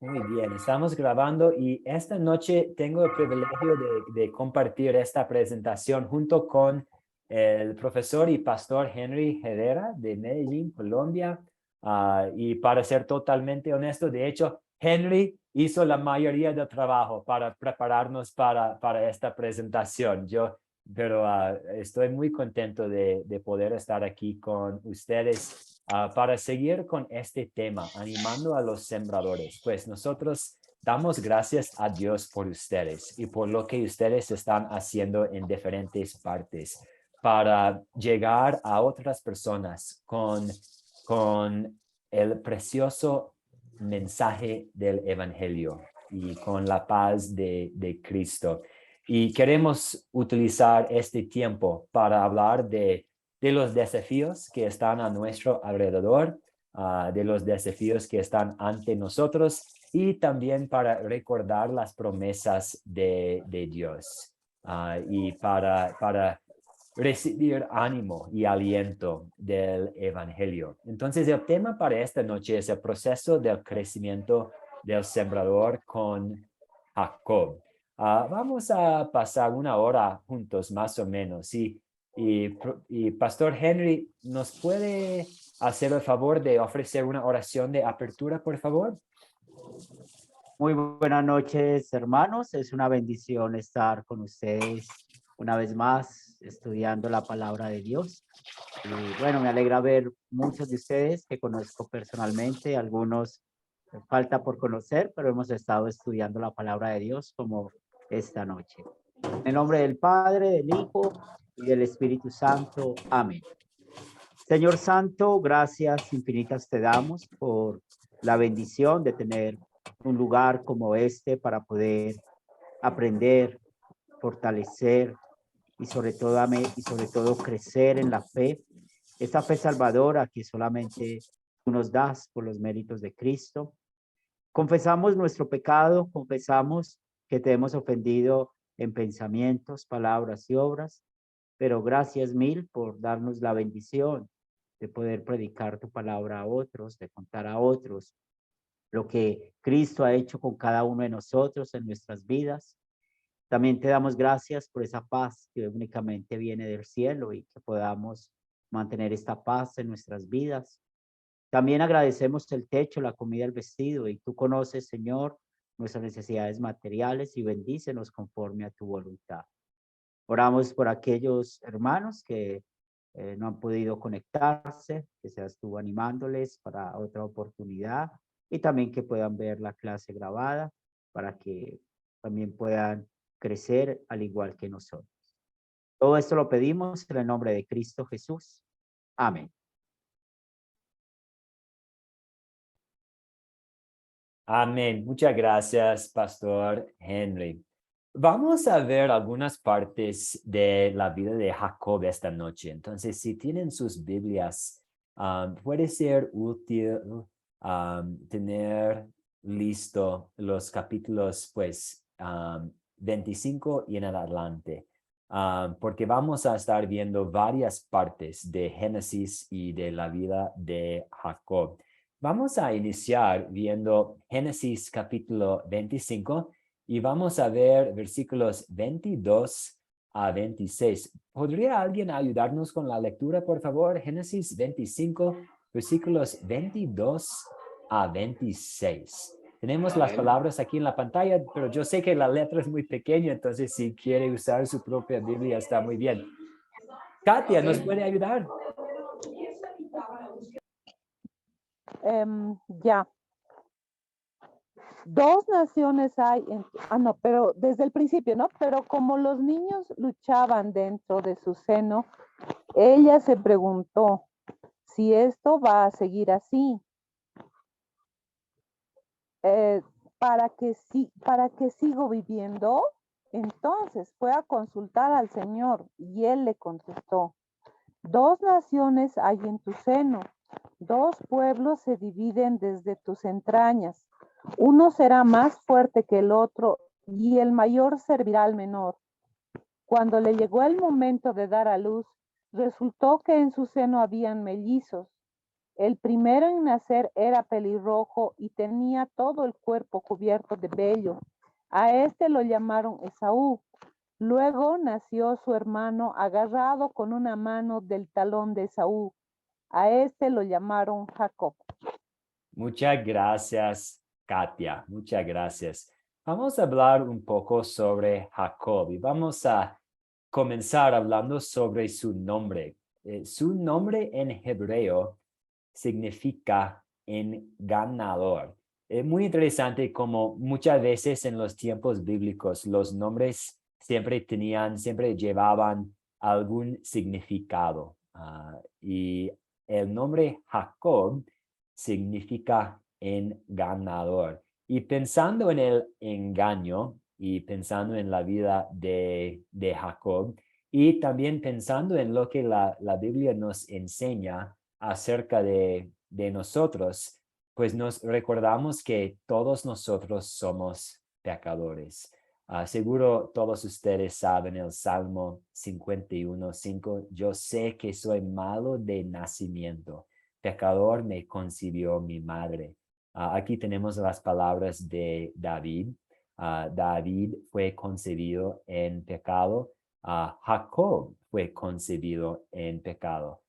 Muy bien, estamos grabando y esta noche tengo el privilegio de compartir esta presentación junto con el profesor y pastor Henry Herrera de Medellín, Colombia. Y para ser totalmente honesto, de hecho, Henry hizo la mayoría del trabajo para prepararnos para esta presentación. Pero estoy muy contento de poder estar aquí con ustedes para seguir con este tema, animando a los sembradores. Pues nosotros damos gracias a Dios por ustedes y por lo que ustedes están haciendo en diferentes partes para llegar a otras personas con el precioso mensaje del Evangelio y con la paz de Cristo. Y queremos utilizar este tiempo para hablar de los desafíos que están a nuestro alrededor, de los desafíos que están ante nosotros y también para recordar las promesas de Dios y para recibir ánimo y aliento del Evangelio. Entonces, el tema para esta noche es el proceso del crecimiento del sembrador con Jacob. Vamos a pasar una hora juntos, más o menos. Y Pastor Henry, ¿nos puede hacer el favor de ofrecer una oración de apertura, por favor? Muy buenas noches, hermanos. Es una bendición estar con ustedes una vez más estudiando la palabra de Dios. Y bueno, me alegra ver muchos de ustedes que conozco personalmente, algunos falta por conocer, pero hemos estado estudiando la palabra de Dios como esta noche. En el nombre del Padre, del Hijo y del Espíritu Santo. Amén. Señor Santo, gracias infinitas te damos por la bendición de tener un lugar como este para poder aprender, fortalecer y sobre todo crecer en la fe, esa fe salvadora que solamente tú nos das por los méritos de Cristo. Confesamos nuestro pecado, confesamos que te hemos ofendido en pensamientos, palabras y obras, pero gracias mil por darnos la bendición de poder predicar tu palabra a otros, de contar a otros lo que Cristo ha hecho con cada uno de nosotros en nuestras vidas. También te damos gracias por esa paz que únicamente viene del cielo y que podamos mantener esta paz en nuestras vidas. También agradecemos el techo, la comida, el vestido, y tú conoces, Señor, nuestras necesidades materiales y bendícenos conforme a tu voluntad. Oramos por aquellos hermanos que no han podido conectarse, que seas tú animándoles para otra oportunidad y también que puedan ver la clase grabada para que también puedan crecer al igual que nosotros. Todo esto lo pedimos en el nombre de Cristo Jesús. Amén. Amén. Muchas gracias, Pastor Henry. Vamos a ver algunas partes de la vida de Jacob esta noche. Entonces, si tienen sus Biblias, puede ser útil tener listo los capítulos, pues, 25 y en adelante, porque vamos a estar viendo varias partes de Génesis y de la vida de Jacob. Vamos a iniciar viendo Génesis capítulo 25 y vamos a ver versículos 22 a 26. ¿Podría alguien ayudarnos con la lectura, por favor? Génesis 25, versículos 22 a 26. Tenemos las palabras aquí en la pantalla, pero yo sé que la letra es muy pequeña, entonces si quiere usar su propia Biblia está muy bien. Katia, ¿nos puede ayudar? Ya. Dos naciones hay, no, pero desde el principio, ¿no? Pero como los niños luchaban dentro de su seno, ella se preguntó si esto va a seguir así. ¿Para qué sigo viviendo? Entonces fue a consultar al Señor y él le contestó, dos naciones hay en tu seno, dos pueblos se dividen desde tus entrañas. Uno será más fuerte que el otro y el mayor servirá al menor. Cuando le llegó el momento de dar a luz, resultó que en su seno habían mellizos. El primero en nacer era pelirrojo y tenía todo el cuerpo cubierto de vello. A este lo llamaron Esaú. Luego nació su hermano agarrado con una mano del talón de Esaú. A este lo llamaron Jacob. Muchas gracias, Katia. Muchas gracias. Vamos a hablar un poco sobre Jacob y vamos a comenzar hablando sobre su nombre. Su nombre en hebreo significa engañador. Es muy interesante como muchas veces en los tiempos bíblicos los nombres siempre llevaban algún significado. Y el nombre Jacob significa engañador. Y pensando en el engaño y pensando en la vida de Jacob y también pensando en lo que la Biblia nos enseña acerca de nosotros, pues nos recordamos que todos nosotros somos pecadores. Seguro todos ustedes saben el Salmo 51:5. Yo sé que soy malo de nacimiento. Pecador me concibió mi madre. Aquí tenemos las palabras de David. David fue concebido en pecado. Jacob fue concebido en pecado.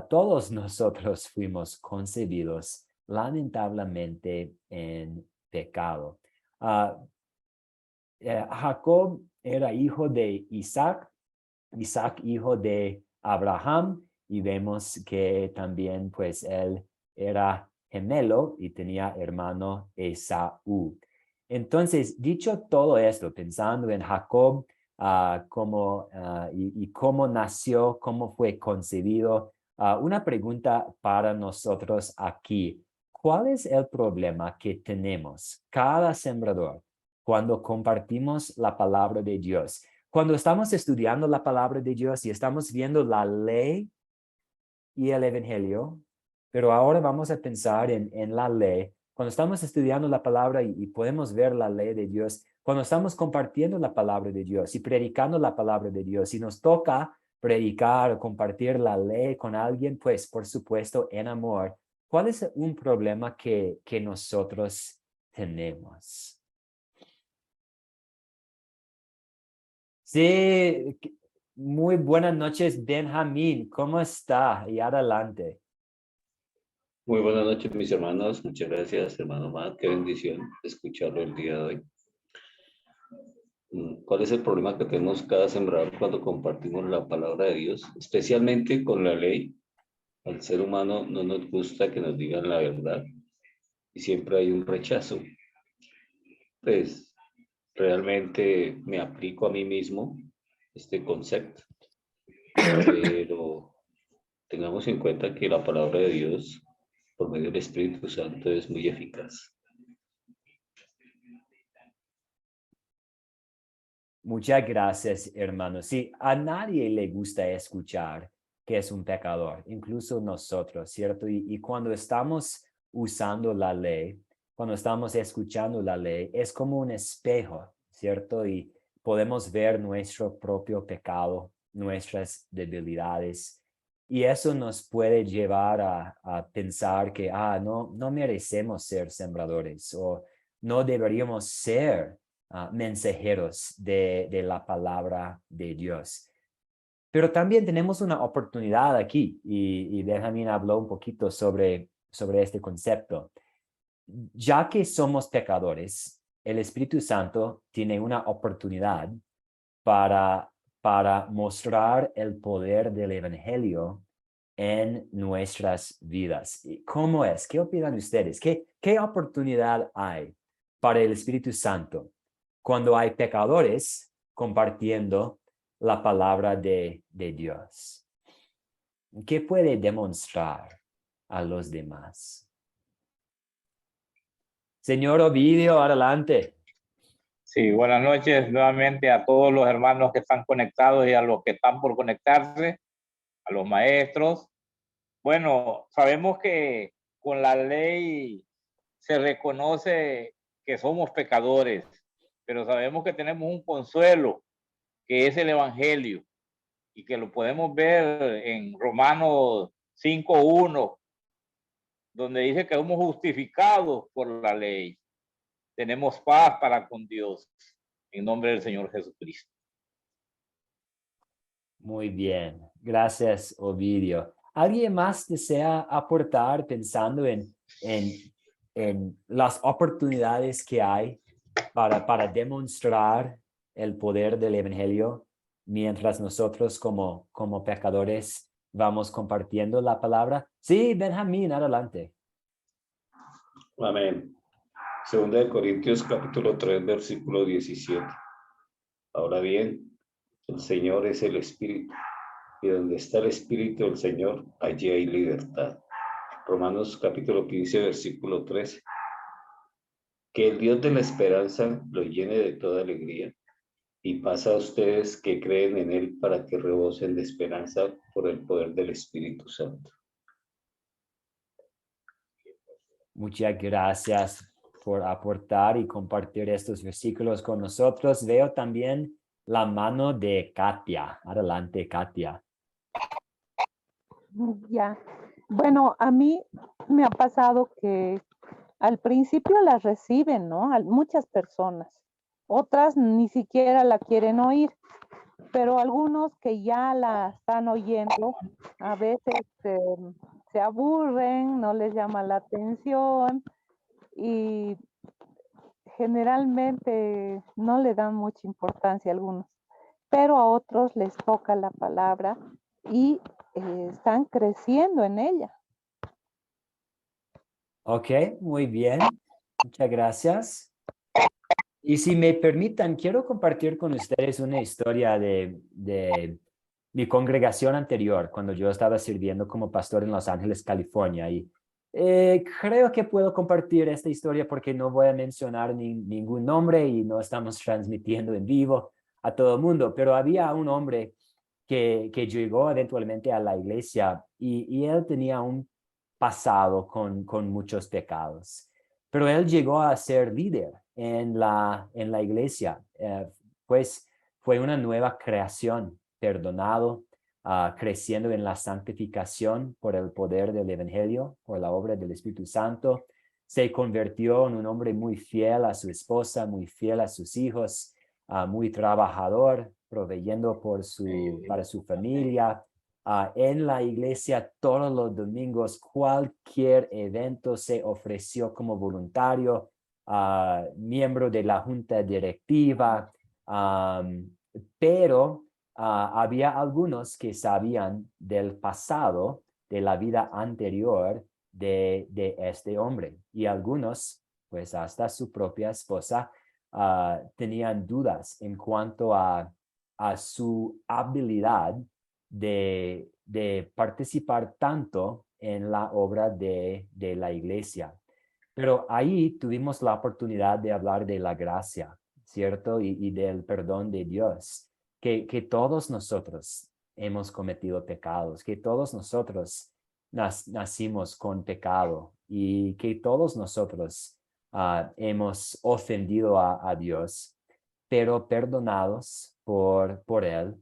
Todos nosotros fuimos concebidos lamentablemente en pecado. Jacob era hijo de Isaac, Isaac hijo de Abraham, y vemos que también pues él era gemelo y tenía hermano Esaú. Entonces, dicho todo esto, pensando en Jacob, y cómo nació, cómo fue concebido, una pregunta para nosotros aquí. ¿Cuál es el problema que tenemos cada sembrador cuando compartimos la palabra de Dios? Cuando estamos estudiando la palabra de Dios y estamos viendo la ley y el evangelio, pero ahora vamos a pensar en la ley. Cuando estamos estudiando la palabra y podemos ver la ley de Dios, cuando estamos compartiendo la palabra de Dios y predicando la palabra de Dios, y nos toca predicar o compartir la ley con alguien, pues por supuesto en amor, ¿cuál es un problema que nosotros tenemos? Sí, muy buenas noches, Benjamín. ¿Cómo está? Y adelante. Muy buenas noches, mis hermanos. Muchas gracias, hermano Matt. Qué bendición escucharlo el día de hoy. ¿Cuál es el problema que tenemos cada sembrador cuando compartimos la palabra de Dios? Especialmente con la ley. Al ser humano no nos gusta que nos digan la verdad y siempre hay un rechazo. Pues realmente me aplico a mí mismo este concepto, pero tengamos en cuenta que la palabra de Dios por medio del Espíritu Santo es muy eficaz. Muchas gracias, hermano. Sí, a nadie le gusta escuchar que es un pecador, incluso nosotros, ¿cierto? Y cuando estamos usando la ley, cuando estamos escuchando la ley, es como un espejo, ¿cierto? Y podemos ver nuestro propio pecado, nuestras debilidades. Y eso nos puede llevar a pensar que, no merecemos ser sembradores o no deberíamos ser mensajeros de la palabra de Dios. Pero también tenemos una oportunidad aquí y Benjamín habló un poquito sobre este concepto. Ya que somos pecadores, el Espíritu Santo tiene una oportunidad para mostrar el poder del Evangelio en nuestras vidas. ¿Cómo es? ¿Qué opinan ustedes? ¿Qué oportunidad hay para el Espíritu Santo cuando hay pecadores compartiendo la palabra de Dios? ¿Qué puede demostrar a los demás? Señor Ovidio, adelante. Sí, buenas noches nuevamente a todos los hermanos que están conectados y a los que están por conectarse, a los maestros. Bueno, sabemos que con la ley se reconoce que somos pecadores, pero sabemos que tenemos un consuelo, que es el Evangelio, y que lo podemos ver en Romanos 5:1, donde dice que somos justificados por la ley. Tenemos paz para con Dios, en nombre del Señor Jesucristo. Muy bien, gracias, Ovidio. ¿Alguien más desea aportar pensando en las oportunidades que hay para demostrar el poder del Evangelio mientras nosotros como pecadores vamos compartiendo la palabra? Sí, Benjamín, adelante. Amén. Segunda de Corintios capítulo 3, versículo 17. Ahora bien, el Señor es el Espíritu, y donde está el Espíritu del Señor, allí hay libertad. Romanos capítulo 15, versículo 13. Que el Dios de la esperanza los llene de toda alegría y paz a ustedes que creen en Él para que rebosen de esperanza por el poder del Espíritu Santo. Muchas gracias por aportar y compartir estos versículos con nosotros. Veo también la mano de Katia. Adelante, Katia. Ya. Bueno, a mí me ha pasado que al principio las reciben, ¿no? Muchas personas. Otras ni siquiera la quieren oír, pero algunos que ya la están oyendo, a veces se aburren, no les llama la atención y generalmente no le dan mucha importancia a algunos, pero a otros les toca la palabra y están creciendo en ella. Ok, muy bien. Muchas gracias. Y si me permitan, quiero compartir con ustedes una historia de mi congregación anterior, cuando yo estaba sirviendo como pastor en Los Ángeles, California. Y creo que puedo compartir esta historia porque no voy a mencionar ningún nombre y no estamos transmitiendo en vivo a todo el mundo, pero había un hombre que llegó eventualmente a la iglesia y él tenía un pasado con muchos pecados, pero él llegó a ser líder en la iglesia, pues fue una nueva creación, perdonado, creciendo en la santificación por el poder del Evangelio, por la obra del Espíritu Santo. Se convirtió en un hombre muy fiel a su esposa, muy fiel a sus hijos, muy trabajador, proveyendo para su familia. En la iglesia todos los domingos, cualquier evento se ofreció como voluntario, miembro de la junta directiva, pero había algunos que sabían del pasado, de la vida anterior de este hombre, y algunos, pues hasta su propia esposa, tenían dudas en cuanto a su habilidad de participar tanto en la obra de la iglesia. Pero ahí tuvimos la oportunidad de hablar de la gracia, ¿cierto? Y del perdón de Dios, que todos nosotros hemos cometido pecados, que todos nosotros nacimos con pecado y que todos nosotros hemos ofendido a Dios, pero perdonados por Él,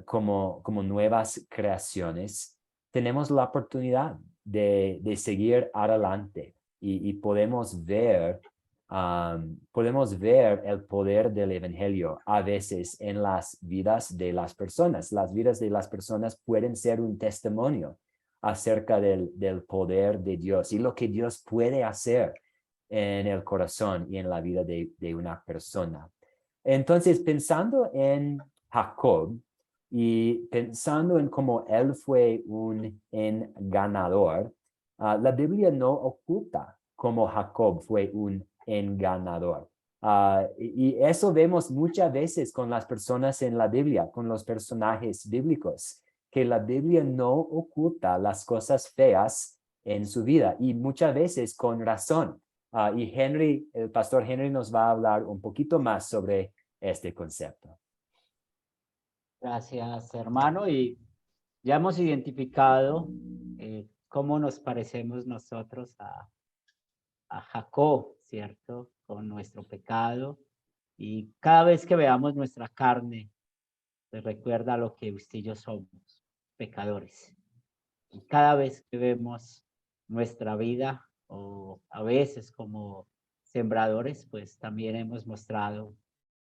como nuevas creaciones, tenemos la oportunidad de seguir adelante y podemos ver el poder del Evangelio a veces en las vidas de las personas. Las vidas de las personas pueden ser un testimonio acerca del poder de Dios y lo que Dios puede hacer en el corazón y en la vida de una persona. Entonces, pensando en Jacob y pensando en cómo él fue un engañador, la Biblia no oculta cómo Jacob fue un engañador. Y eso vemos muchas veces con las personas en la Biblia, con los personajes bíblicos, que la Biblia no oculta las cosas feas en su vida y muchas veces con razón. Y el pastor Henry nos va a hablar un poquito más sobre este concepto. Gracias, hermano. Y ya hemos identificado cómo nos parecemos nosotros a Jacob, ¿cierto? Con nuestro pecado. Y cada vez que veamos nuestra carne, pues recuerda lo que usted y yo somos, pecadores. Y cada vez que vemos nuestra vida, o a veces como sembradores, pues también hemos mostrado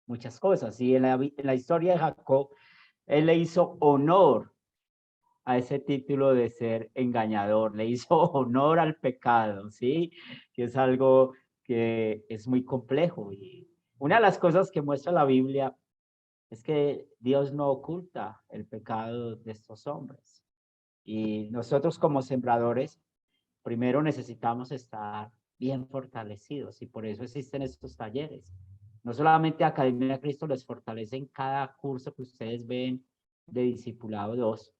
muchas cosas. Y en la historia de Jacob, él le hizo honor a ese título de ser engañador, le hizo honor al pecado, ¿sí? Que es algo que es muy complejo. Y una de las cosas que muestra la Biblia es que Dios no oculta el pecado de estos hombres. Y nosotros como sembradores, primero necesitamos estar bien fortalecidos, y por eso existen estos talleres. No solamente Academia de Cristo les fortalece en cada curso que ustedes ven de Discipulado 2,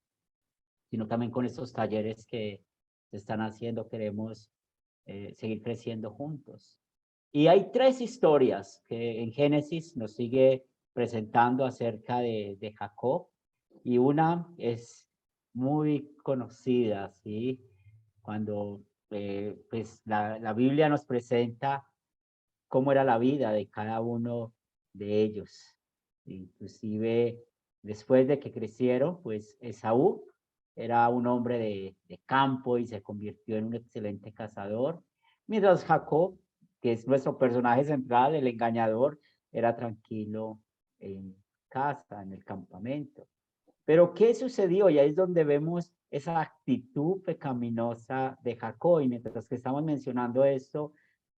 sino también con estos talleres que se están haciendo. Queremos seguir creciendo juntos. Y hay 3 historias que en Génesis nos sigue presentando acerca de Jacob, y una es muy conocida, ¿sí? Cuando pues la Biblia nos presenta cómo era la vida de cada uno de ellos. Inclusive después de que crecieron, pues Esaú era un hombre de campo y se convirtió en un excelente cazador, mientras Jacob, que es nuestro personaje central, el engañador, era tranquilo en casa, en el campamento. Pero ¿qué sucedió? Y ahí es donde vemos esa actitud pecaminosa de Jacob. Y mientras que estamos mencionando esto,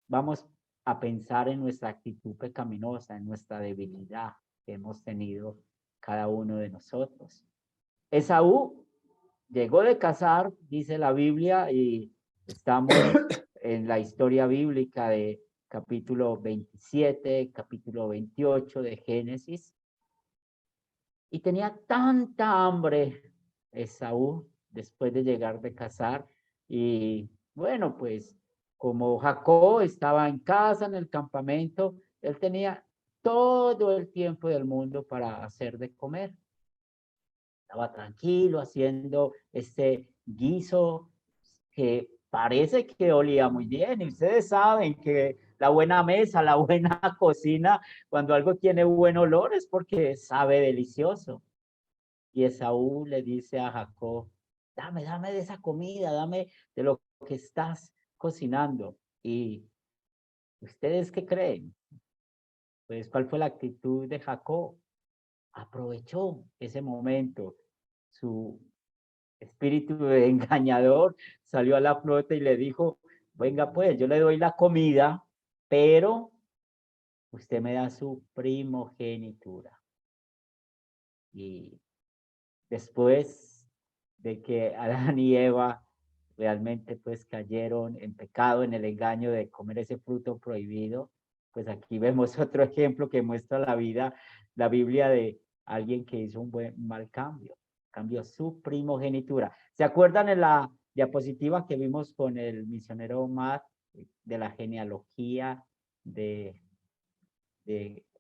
vamos a pensar en nuestra actitud pecaminosa, en nuestra debilidad que hemos tenido cada uno de nosotros. Esaú llegó de cazar, dice la Biblia, y estamos en la historia bíblica de capítulo 27, capítulo 28 de Génesis. Y tenía tanta hambre Esaú después de llegar de cazar. Y bueno, pues como Jacob estaba en casa, en el campamento, él tenía todo el tiempo del mundo para hacer de comer. Estaba tranquilo haciendo este guiso que parece que olía muy bien. Y ustedes saben que la buena mesa, la buena cocina, cuando algo tiene buen olor es porque sabe delicioso. Y Esaú le dice a Jacob, dame de esa comida, dame de lo que estás cocinando. ¿Y ustedes qué creen? Pues, ¿cuál fue la actitud de Jacob? Aprovechó ese momento. Su espíritu de engañador salió a la flota y le dijo, venga pues, yo le doy la comida, pero usted me da su primogenitura. Y después de que Adán y Eva realmente pues cayeron en pecado, en el engaño de comer ese fruto prohibido, pues aquí vemos otro ejemplo que muestra la Biblia de alguien que hizo un mal cambio, cambió su primogenitura. ¿Se acuerdan en la diapositiva que vimos con el misionero Matt de la genealogía de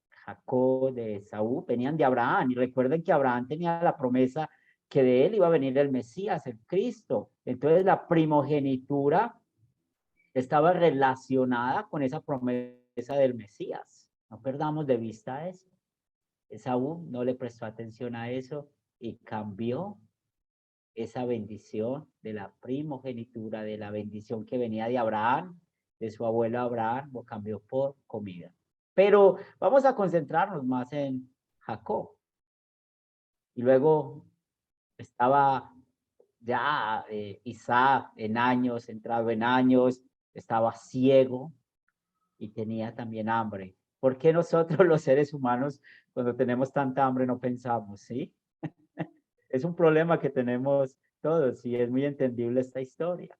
Jacob, de Esaú? Venían de Abraham, y recuerden que Abraham tenía la promesa que de él iba a venir el Mesías, el Cristo. Entonces la primogenitura estaba relacionada con esa promesa del Mesías. No perdamos de vista eso. Esaú no le prestó atención a eso y cambió esa bendición de la primogenitura, de la bendición que venía de Abraham, de su abuelo Abraham, lo cambió por comida. Pero vamos a concentrarnos más en Jacob. Y luego estaba ya Isaac en años, entrado en años, estaba ciego y tenía también hambre. ¿Por qué nosotros los seres humanos, cuando tenemos tanta hambre, no pensamos, sí? Es un problema que tenemos todos, y es muy entendible esta historia.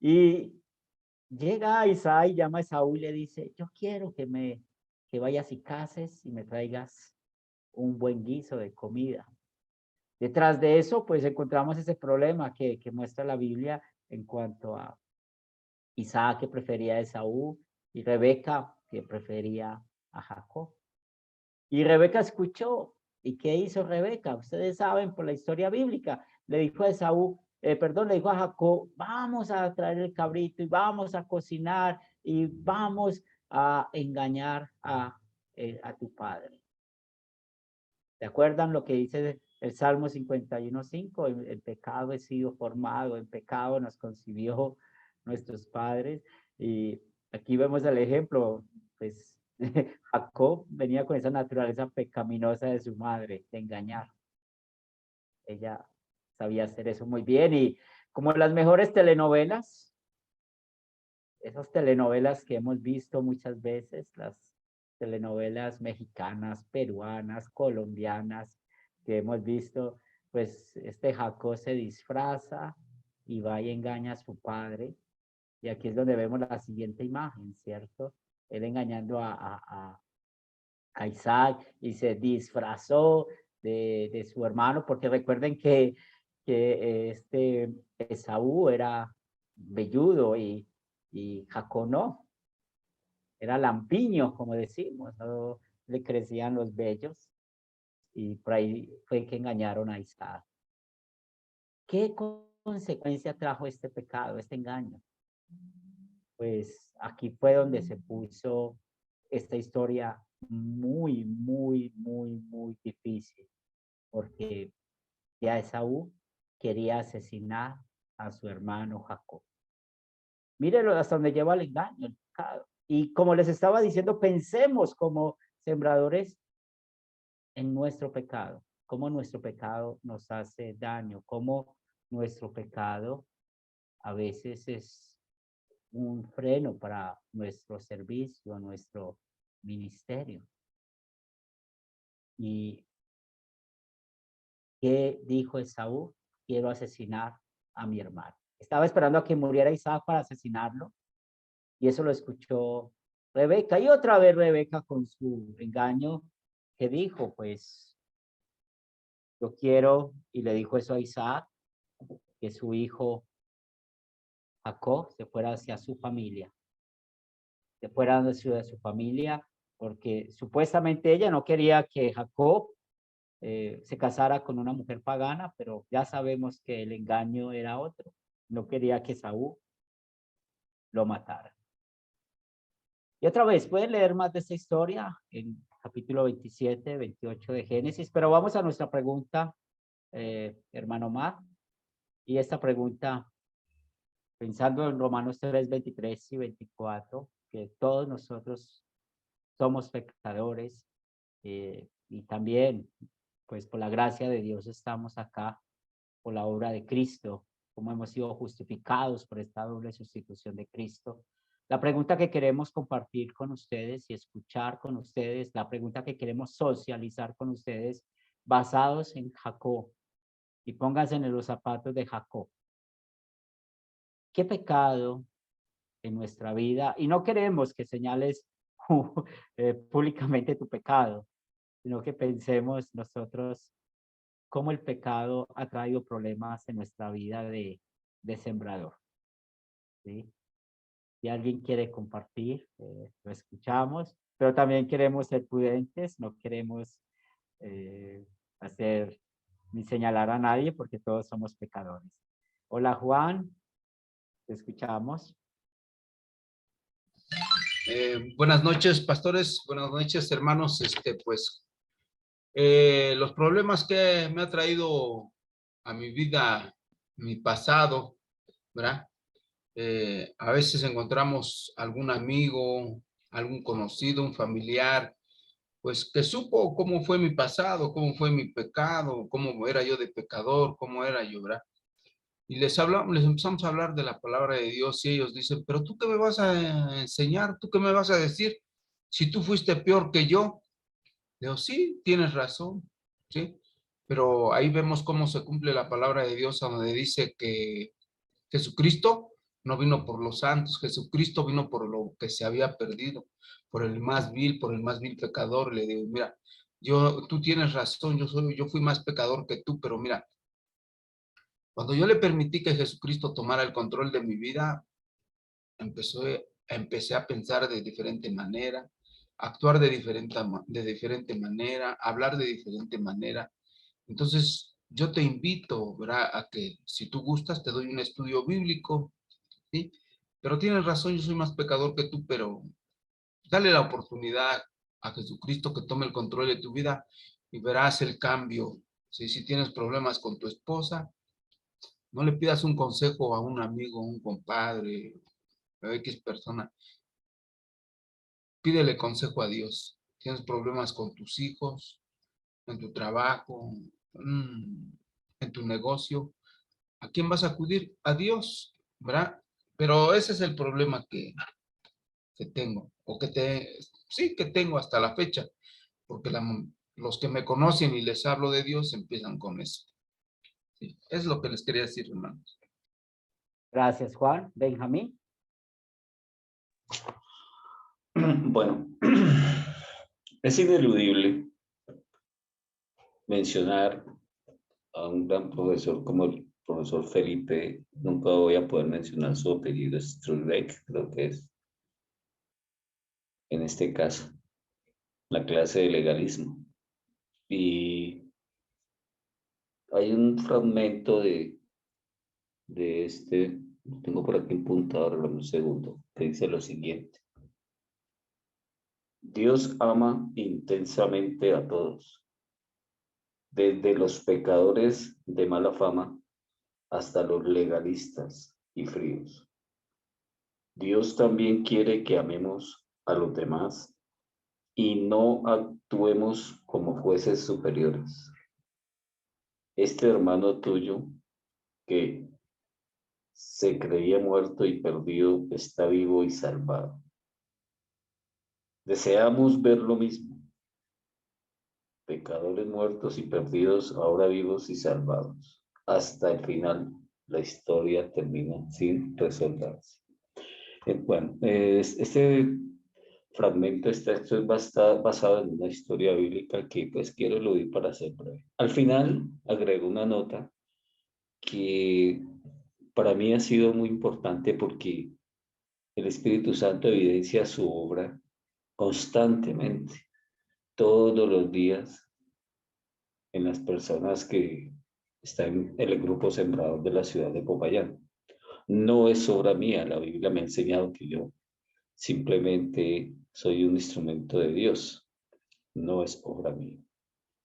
Y llega Isaac y llama a Esaú y le dice, yo quiero que vayas y cases y me traigas un buen guiso de comida. Detrás de eso, pues encontramos ese problema que muestra la Biblia en cuanto a Isaac, que prefería a Esaú, y Rebeca, que prefería a Jacob. Y Rebeca escuchó. ¿Y qué hizo Rebeca? Ustedes saben por la historia bíblica. Le dijo a Esaú, le dijo a Jacob, vamos a traer el cabrito y vamos a cocinar y vamos a engañar a tu padre. ¿Se acuerdan lo que dice El Salmo 51:5, el pecado he sido formado, en pecado nos concibió nuestros padres. Y aquí vemos el ejemplo, pues Jacob venía con esa naturaleza pecaminosa de su madre, de engañar. Ella sabía hacer eso muy bien y como las mejores telenovelas, esas telenovelas que hemos visto muchas veces, las telenovelas mexicanas, peruanas, colombianas que hemos visto, pues este Jacob se disfraza y va y engaña a su padre. Y aquí es donde vemos la siguiente imagen, ¿cierto? Él engañando a Isaac y se disfrazó de su hermano, porque recuerden que este Esaú era velludo y Jacob no, era lampiño, como decimos, no le crecían los vellos y por ahí fue que engañaron a Isaac. ¿Qué consecuencia trajo este pecado, este engaño? Pues aquí fue donde se puso esta historia muy, muy, muy, muy difícil, porque ya Esaú quería asesinar a su hermano Jacob. Mírenlo hasta donde lleva el engaño, el pecado. Y como les estaba diciendo, pensemos como sembradores en nuestro pecado, cómo nuestro pecado nos hace daño, cómo nuestro pecado a veces es un freno para nuestro servicio, nuestro ministerio. ¿Y qué dijo Esaú? Quiero asesinar a mi hermano. Estaba esperando a que muriera Isaac para asesinarlo. Y eso lo escuchó Rebeca. Y otra vez Rebeca con su engaño, que dijo, pues, yo quiero, y le dijo eso a Isaac, que su hijo Jacob se fuera hacia su familia. Se fuera hacia su familia, porque supuestamente ella no quería que Jacob se casara con una mujer pagana, pero ya sabemos que el engaño era otro. No quería que Saúl lo matara. Y otra vez, pueden leer más de esta historia en capítulo 27, 28 de Génesis, pero vamos a nuestra pregunta, hermano Mar. Y esta pregunta, pensando en Romanos 3, 23 y 24, que todos nosotros somos pecadores y también, pues por la gracia de Dios estamos acá, por la obra de Cristo, como hemos sido justificados por esta doble sustitución de Cristo. La pregunta que queremos compartir con ustedes y escuchar con ustedes, la pregunta que queremos socializar con ustedes, basados en Jacob, y pónganse en los zapatos de Jacob. ¿Qué pecado en nuestra vida? Y no queremos que señales públicamente tu pecado, sino que pensemos nosotros cómo el pecado ha traído problemas en nuestra vida de sembrador. ¿Sí? Si alguien quiere compartir, lo escuchamos, pero también queremos ser prudentes, no queremos hacer ni señalar a nadie porque todos somos pecadores. Hola Juan, te escuchamos. Buenas noches, pastores, buenas noches, hermanos. Pues, los problemas que me ha traído a mi vida, mi pasado, ¿verdad? A veces encontramos algún amigo, algún conocido, un familiar, pues que supo cómo fue mi pasado, cómo fue mi pecado, cómo era yo de pecador, cómo era yo, ¿verdad? Y les empezamos a hablar de la palabra de Dios y ellos dicen, pero ¿tú qué me vas a enseñar? ¿Tú qué me vas a decir? Si tú fuiste peor que yo. Digo, sí, tienes razón, ¿sí? Pero ahí vemos cómo se cumple la palabra de Dios, donde dice que Jesucristo no vino por los santos, Jesucristo vino por lo que se había perdido, por el más vil pecador. Le digo, mira, tú tienes razón, yo fui más pecador que tú, pero mira, cuando yo le permití que Jesucristo tomara el control de mi vida, empecé a pensar de diferente manera, actuar de diferente manera, hablar de diferente manera. Entonces, yo te invito, ¿verdad?, a que si tú gustas, te doy un estudio bíblico, ¿sí? Pero tienes razón, yo soy más pecador que tú, pero dale la oportunidad a Jesucristo que tome el control de tu vida y verás el cambio ¿sí? Si tienes problemas con tu esposa, no le pidas un consejo a un amigo, un compadre, a X persona. Pídele consejo a Dios. Tienes problemas con tus hijos, en tu trabajo, en tu negocio. ¿A quién vas a acudir? A Dios, ¿verdad? Pero ese es el problema que tengo, o sí, que tengo hasta la fecha, porque los que me conocen y les hablo de Dios empiezan con eso. Sí, es lo que les quería decir, hermanos. Gracias, Juan. Benjamín. Bueno, es ineludible mencionar a un gran profesor como el profesor Felipe. Nunca voy a poder mencionar su apellido, Strubeck, creo que es, en este caso, la clase de legalismo. Y hay un fragmento de este, lo tengo por aquí apuntado, ahora un segundo, que dice lo siguiente. Dios ama intensamente a todos, desde los pecadores de mala fama hasta los legalistas y fríos. Dios también quiere que amemos a los demás y no actuemos como jueces superiores. Este hermano tuyo que se creía muerto y perdido está vivo y salvado. Deseamos ver lo mismo. Pecadores muertos y perdidos, ahora vivos y salvados. Hasta el final, la historia termina sin resolverse. Bueno, este fragmento, este texto está basado en una historia bíblica que pues quiero eludir para ser breve. Al final agrego una nota que para mí ha sido muy importante porque el Espíritu Santo evidencia su obra constantemente, todos los días, en las personas que están en el grupo Sembrador de la ciudad de Popayán. No es obra mía, la Biblia me ha enseñado que yo simplemente soy un instrumento de Dios, no es obra mía.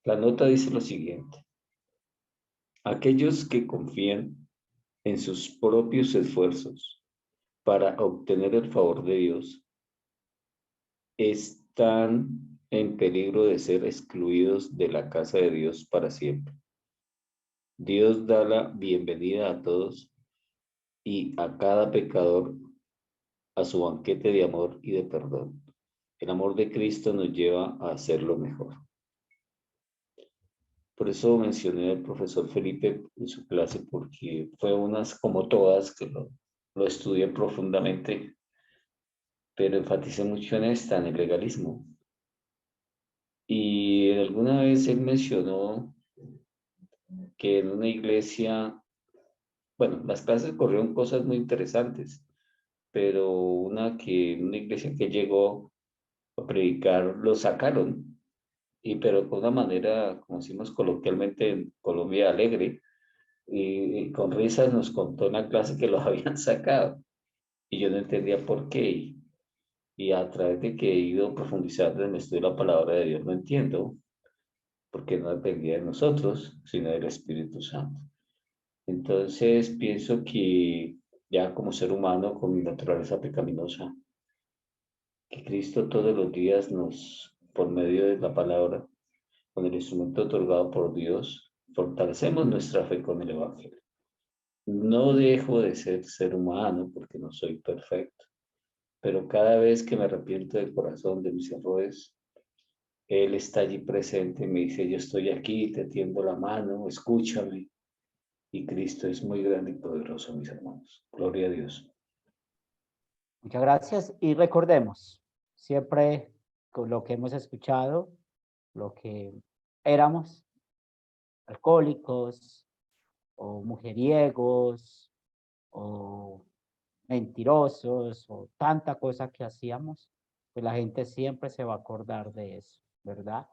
La nota dice lo siguiente: aquellos que confían en sus propios esfuerzos para obtener el favor de Dios están en peligro de ser excluidos de la casa de Dios para siempre. Dios da la bienvenida a todos y a cada pecador a su banquete de amor y de perdón. El amor de Cristo nos lleva a hacerlo mejor. Por eso mencioné al profesor Felipe en su clase, porque fue unas como todas que lo estudié profundamente, pero enfaticé mucho en esta, en el legalismo. Y alguna vez él mencionó que en una iglesia, bueno, las clases corrieron cosas muy interesantes, pero una iglesia que llegó a predicar lo sacaron, pero con una manera, como decimos coloquialmente en Colombia, alegre, y con risas nos contó en la clase que los habían sacado, y yo no entendía por qué, y a través de que he ido profundizando en el estudio de la palabra de Dios, no entiendo, porque no dependía de nosotros, sino del Espíritu Santo. Entonces pienso que ya como ser humano con mi naturaleza pecaminosa, que Cristo todos los días por medio de la palabra, con el instrumento otorgado por Dios, fortalecemos nuestra fe con el Evangelio. No dejo de ser humano porque no soy perfecto, pero cada vez que me arrepiento del corazón de mis errores, Él está allí presente y me dice: yo estoy aquí, te tiendo la mano, escúchame. Y Cristo es muy grande y poderoso, mis hermanos. Gloria a Dios. Muchas gracias y recordemos siempre con lo que hemos escuchado, lo que éramos, alcohólicos o mujeriegos o mentirosos o tanta cosa que hacíamos, pues la gente siempre se va a acordar de eso, ¿verdad?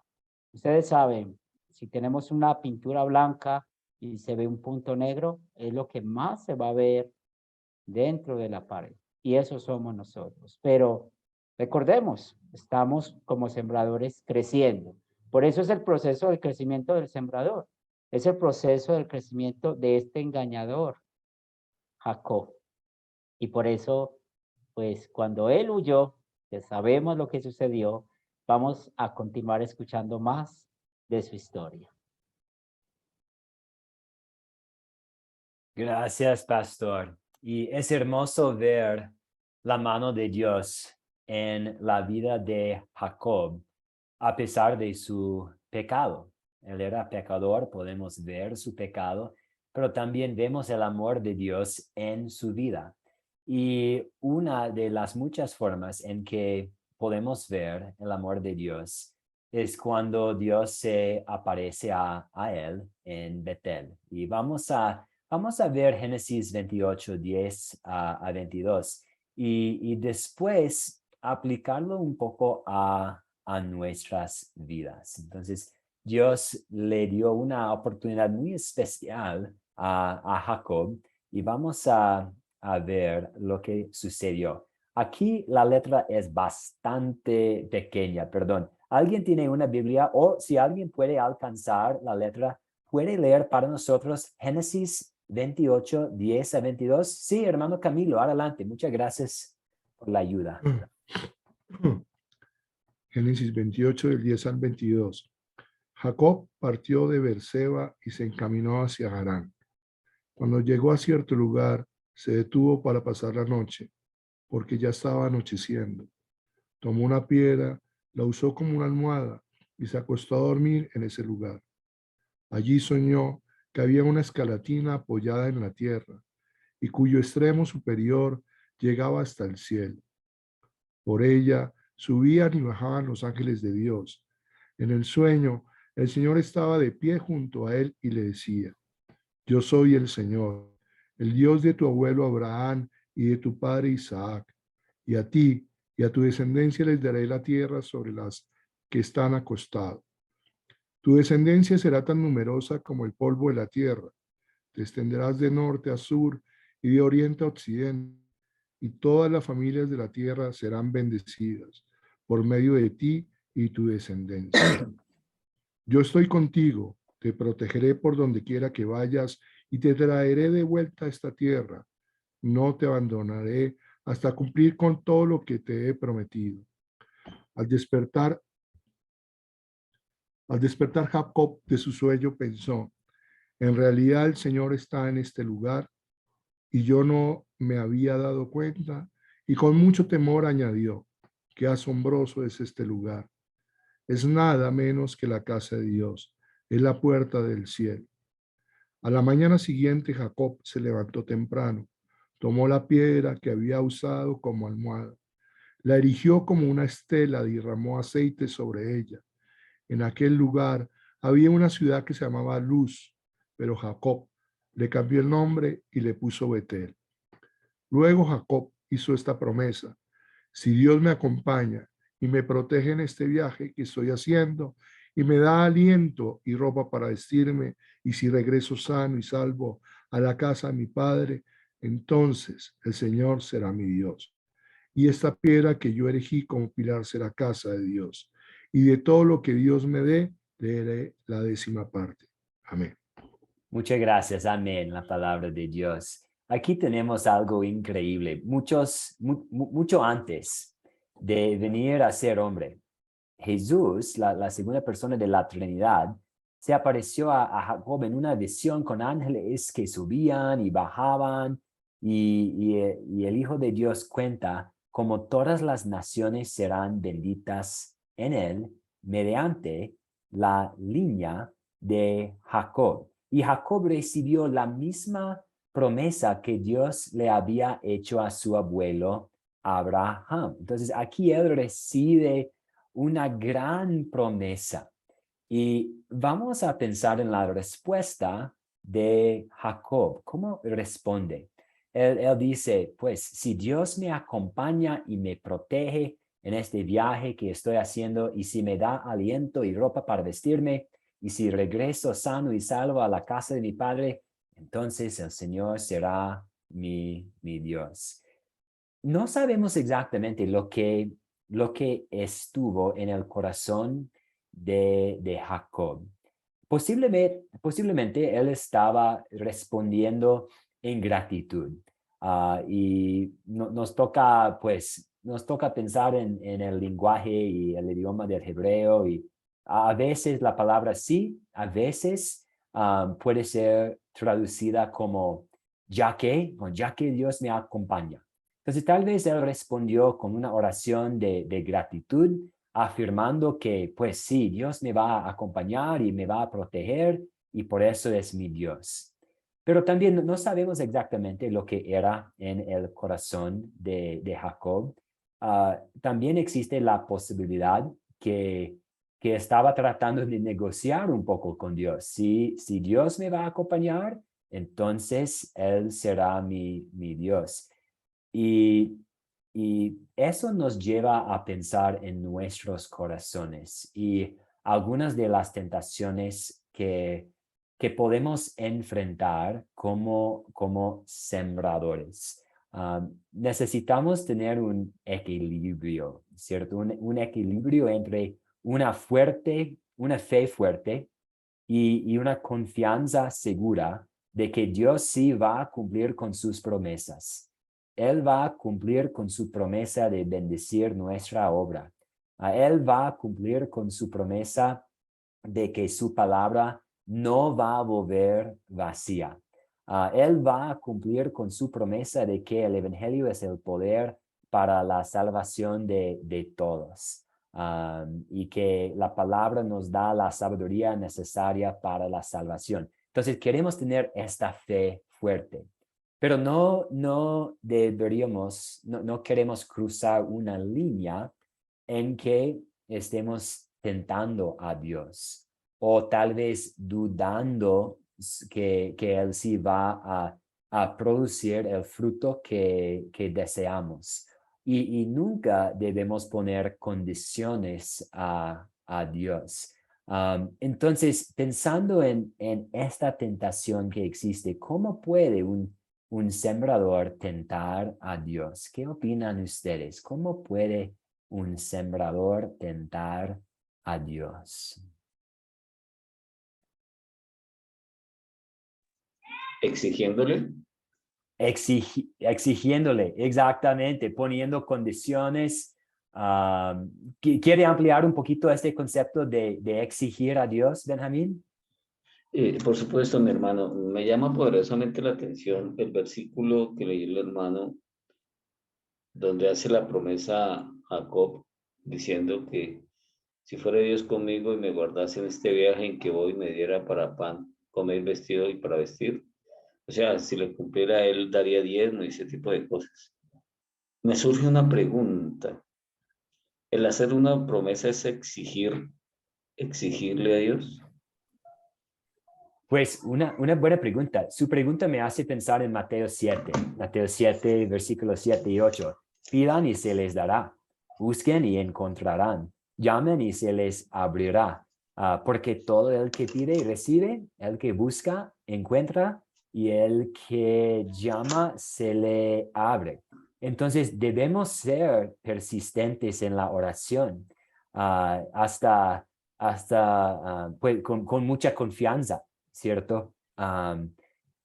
Ustedes saben, si tenemos una pintura blanca y se ve un punto negro, es lo que más se va a ver dentro de la pared. Y eso somos nosotros. Pero recordemos, estamos como sembradores creciendo. Por eso es el proceso de crecimiento del sembrador. Es el proceso del crecimiento de este engañador, Jacob. Y por eso, pues cuando él huyó, que sabemos lo que sucedió, vamos a continuar escuchando más de su historia. Gracias, pastor. Y es hermoso ver la mano de Dios en la vida de Jacob, a pesar de su pecado. Él era pecador, podemos ver su pecado, pero también vemos el amor de Dios en su vida. Y una de las muchas formas en que podemos ver el amor de Dios es cuando Dios se aparece a él en Betel. Y vamos a ver Génesis 28, 10 a 22 y después aplicarlo un poco a nuestras vidas. Entonces, Dios le dio una oportunidad muy especial a Jacob y vamos a ver lo que sucedió. Aquí la letra es bastante pequeña, perdón. ¿Alguien tiene una Biblia o si alguien puede alcanzar la letra, puede leer para nosotros Génesis 28, 10 a 22? Sí, hermano Camilo, adelante. Muchas gracias por la ayuda. Génesis 28 del 10 al 22. Jacob partió de Beerseba y se encaminó hacia Harán. Cuando llegó a cierto lugar, se detuvo para pasar la noche, porque ya estaba anocheciendo. Tomó una piedra, la usó como una almohada y se acostó a dormir en ese lugar. Allí soñó que había una escalatina apoyada en la tierra y cuyo extremo superior llegaba hasta el cielo. Por ella subían y bajaban los ángeles de Dios. En el sueño, el Señor estaba de pie junto a él y le decía: yo soy el Señor, el Dios de tu abuelo Abraham y de tu padre Isaac. Y a ti y a tu descendencia les daré la tierra sobre las que están acostados. Tu descendencia será tan numerosa como el polvo de la tierra. Te extenderás de norte a sur y de oriente a occidente, y todas las familias de la tierra serán bendecidas por medio de ti y tu descendencia. Yo estoy contigo, te protegeré por donde quiera que vayas y te traeré de vuelta a esta tierra. No te abandonaré hasta cumplir con todo lo que te he prometido. Al despertar Jacob de su sueño pensó: en realidad el Señor está en este lugar y yo no me había dado cuenta, y con mucho temor añadió: qué asombroso es este lugar. Es nada menos que la casa de Dios, es la puerta del cielo. A la mañana siguiente Jacob se levantó temprano, tomó la piedra que había usado como almohada, la erigió como una estela, derramó aceite sobre ella. En aquel lugar había una ciudad que se llamaba Luz, pero Jacob le cambió el nombre y le puso Betel. Luego Jacob hizo esta promesa: si Dios me acompaña y me protege en este viaje que estoy haciendo y me da aliento y ropa para vestirme, y si regreso sano y salvo a la casa de mi padre, entonces el Señor será mi Dios. Y esta piedra que yo erigí como pilar será casa de Dios. Y de todo lo que Dios me dé, le daré la 10ª parte. Amén. Muchas gracias. Amén. La palabra de Dios. Aquí tenemos algo increíble. Mucho antes de venir a ser hombre, Jesús, la segunda persona de la Trinidad, se apareció a Jacob en una visión con ángeles que subían y bajaban, y el Hijo de Dios cuenta cómo todas las naciones serán benditas en él mediante la línea de Jacob. Y Jacob recibió la misma promesa que Dios le había hecho a su abuelo Abraham. Entonces aquí él recibe una gran promesa. Y vamos a pensar en la respuesta de Jacob. ¿Cómo responde? Él dice, pues, si Dios me acompaña y me protege en este viaje que estoy haciendo, y si me da aliento y ropa para vestirme, y si regreso sano y salvo a la casa de mi padre, entonces el Señor será mi Dios. No sabemos exactamente lo que estuvo en el corazón de Jacob. posiblemente él estaba respondiendo en gratitud. Y nos toca pensar en el lenguaje y el idioma del hebreo, y a veces la palabra sí, a veces puede ser traducida como ya que Dios me acompaña. Entonces tal vez él respondió con una oración de gratitud, afirmando que pues sí, Dios me va a acompañar y me va a proteger, y por eso es mi Dios. Pero también no sabemos exactamente lo que era en el corazón de Jacob. También existe la posibilidad que estaba tratando de negociar un poco con Dios. Si Dios me va a acompañar, entonces Él será mi Dios. Y eso nos lleva a pensar en nuestros corazones y algunas de las tentaciones que podemos enfrentar como sembradores. Necesitamos tener un equilibrio, ¿cierto? Un equilibrio entre una fe fuerte y una confianza segura de que Dios sí va a cumplir con sus promesas. Él va a cumplir con su promesa de bendecir nuestra obra. Él va a cumplir con su promesa de que su palabra no va a volver vacía. Él va a cumplir con su promesa de que el evangelio es el poder para la salvación de todos. Y que la palabra nos da la sabiduría necesaria para la salvación. Entonces queremos tener esta fe fuerte, pero no queremos cruzar una línea en que estemos tentando a Dios, o tal vez dudando que Él sí va a producir el fruto que deseamos. Y nunca debemos poner condiciones a Dios. Entonces, pensando en esta tentación que existe, ¿cómo puede un sembrador tentar a Dios? ¿Qué opinan ustedes? ¿Cómo puede un sembrador tentar a Dios? Exigiéndole. Exigiéndole, exactamente, poniendo condiciones. ¿Quiere ampliar un poquito este concepto de exigir a Dios, Benjamín? Por supuesto, mi hermano, me llama poderosamente la atención el versículo que leyó el hermano, donde hace la promesa a Jacob, diciendo que si fuera Dios conmigo y me guardase en este viaje en que voy, me diera para pan, comer, vestido y para vestir. O sea, si le cumpliera, él daría diezmo y ese tipo de cosas. Me surge una pregunta. ¿El hacer una promesa es exigirle a Dios? Pues una buena pregunta. Su pregunta me hace pensar en Mateo 7, versículos 7 y 8. Pidan y se les dará. Busquen y encontrarán. Llamen y se les abrirá. Porque todo el que pide y recibe, el que busca, encuentra, y el que llama, se le abre. Entonces debemos ser persistentes en la oración hasta pues, con mucha confianza, ¿cierto?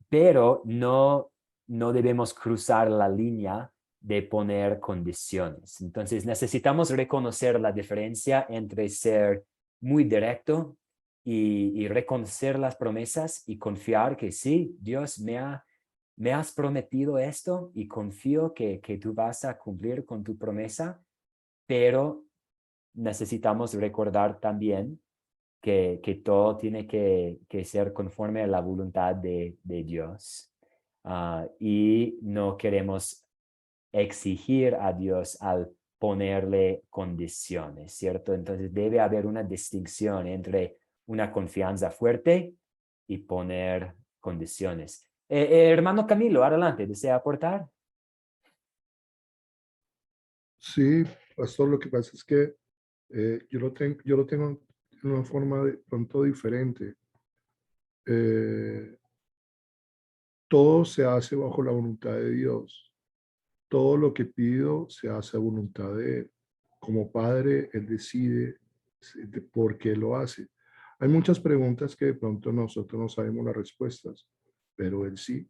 Pero no debemos cruzar la línea de poner condiciones. Entonces necesitamos reconocer la diferencia entre ser muy directo y reconocer las promesas y confiar que sí, Dios me has prometido esto y confío que tú vas a cumplir con tu promesa, pero necesitamos recordar también que todo tiene que ser conforme a la voluntad de Dios. Y no queremos exigir a Dios al ponerle condiciones, ¿cierto? Entonces debe haber una distinción entre una confianza fuerte y poner condiciones. Hermano Camilo, adelante, ¿desea aportar? Sí, pastor, lo que pasa es que yo lo tengo de una forma de pronto diferente. Todo se hace bajo la voluntad de Dios. Todo lo que pido se hace a voluntad de Él. Como padre, Él decide por qué lo hace. Hay muchas preguntas que de pronto nosotros no sabemos las respuestas, pero Él sí.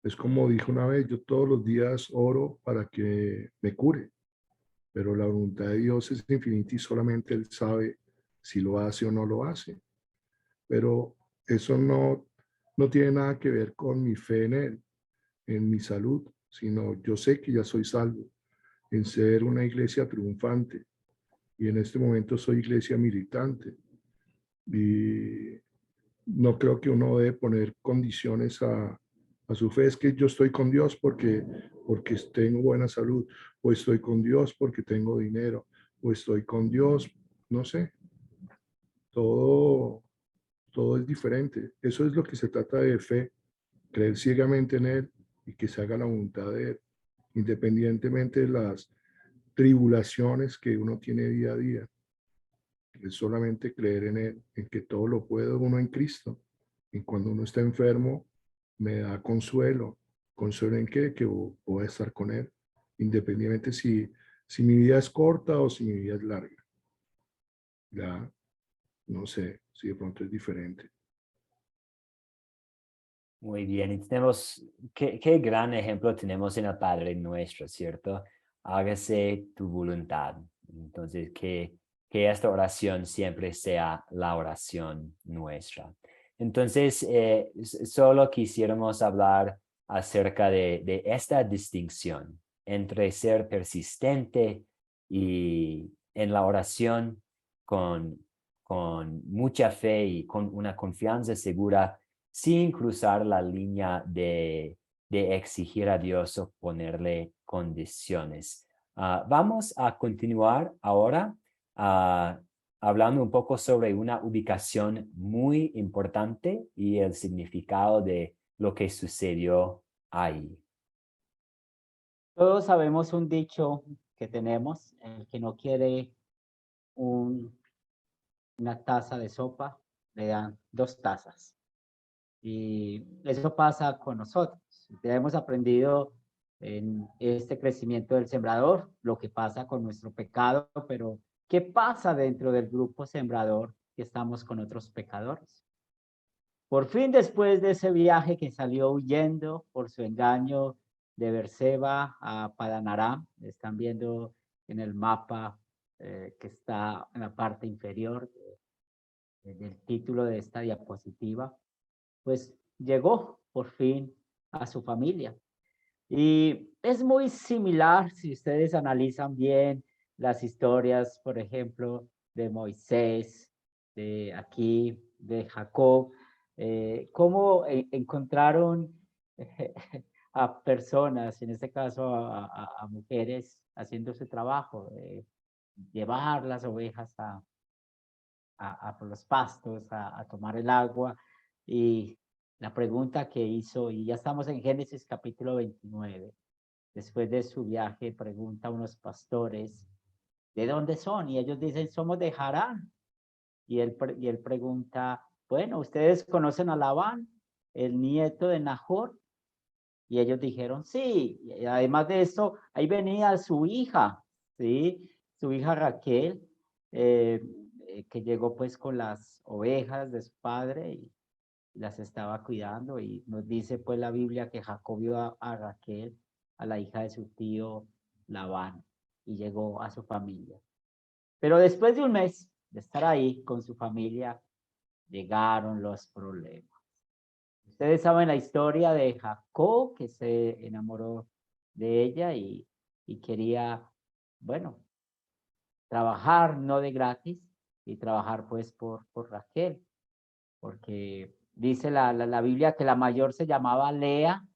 Es como dijo una vez, yo todos los días oro para que me cure, pero la voluntad de Dios es infinita y solamente Él sabe si lo hace o no lo hace. Pero eso no tiene nada que ver con mi fe en Él, en mi salud, sino yo sé que ya soy salvo, en ser una iglesia triunfante. Y en este momento soy iglesia militante. Y no creo que uno debe poner condiciones a su fe. Es que yo estoy con Dios porque tengo buena salud, o estoy con Dios porque tengo dinero, o estoy con Dios, no sé. Todo, todo es diferente. Eso es lo que se trata de fe, creer ciegamente en Él y que se haga la voluntad de Él, independientemente de las tribulaciones que uno tiene día a día. Es solamente creer en Él, en que todo lo puede uno en Cristo. Y cuando uno está enfermo, me da consuelo. ¿Consuelo en qué? Que voy a estar con Él, independientemente si mi vida es corta o si mi vida es larga. Ya, no sé si de pronto es diferente. Muy bien, y tenemos, qué gran ejemplo tenemos en el Padre Nuestro, ¿cierto? Hágase tu voluntad. Entonces, que esta oración siempre sea la oración nuestra. Entonces, solo quisiéramos hablar acerca de esta distinción entre ser persistente y en la oración con mucha fe y con una confianza segura sin cruzar la línea de exigir a Dios o ponerle condiciones. Vamos a continuar ahora hablando un poco sobre una ubicación muy importante y el significado de lo que sucedió ahí. Todos sabemos un dicho que tenemos, el que no quiere una taza de sopa, le dan 2 tazas. Y eso pasa con nosotros. Ya hemos aprendido en este crecimiento del sembrador, lo que pasa con nuestro pecado, pero ¿qué pasa dentro del grupo sembrador que estamos con otros pecadores? Por fin, después de ese viaje que salió huyendo por su engaño de Berseba a Padan Aram, están viendo en el mapa que está en la parte inferior del título de esta diapositiva, pues llegó por fin a su familia. Y es muy similar si ustedes analizan bien las historias, por ejemplo, de Moisés, de aquí, de Jacob, cómo encontraron a personas, en este caso a mujeres, haciendo su trabajo, llevar las ovejas por los pastos, a tomar el agua. Y la pregunta que hizo, y ya estamos en Génesis capítulo 29, después de su viaje, pregunta a unos pastores, ¿de dónde son? Y ellos dicen, somos de Harán. Y él pregunta, bueno, ¿ustedes conocen a Labán, el nieto de Nahor? Y ellos dijeron, sí. Y además de eso, ahí venía su hija, ¿sí? Su hija Raquel, que llegó pues con las ovejas de su padre y las estaba cuidando. Y nos dice pues la Biblia que Jacob vio a Raquel, a la hija de su tío Labán, y llegó a su familia. Pero después de un mes de estar ahí con su familia, llegaron los problemas. Ustedes saben la historia de Jacob, que se enamoró de ella y quería, bueno, trabajar no de gratis y trabajar pues por Raquel, porque dice la Biblia que la mayor se llamaba Lea,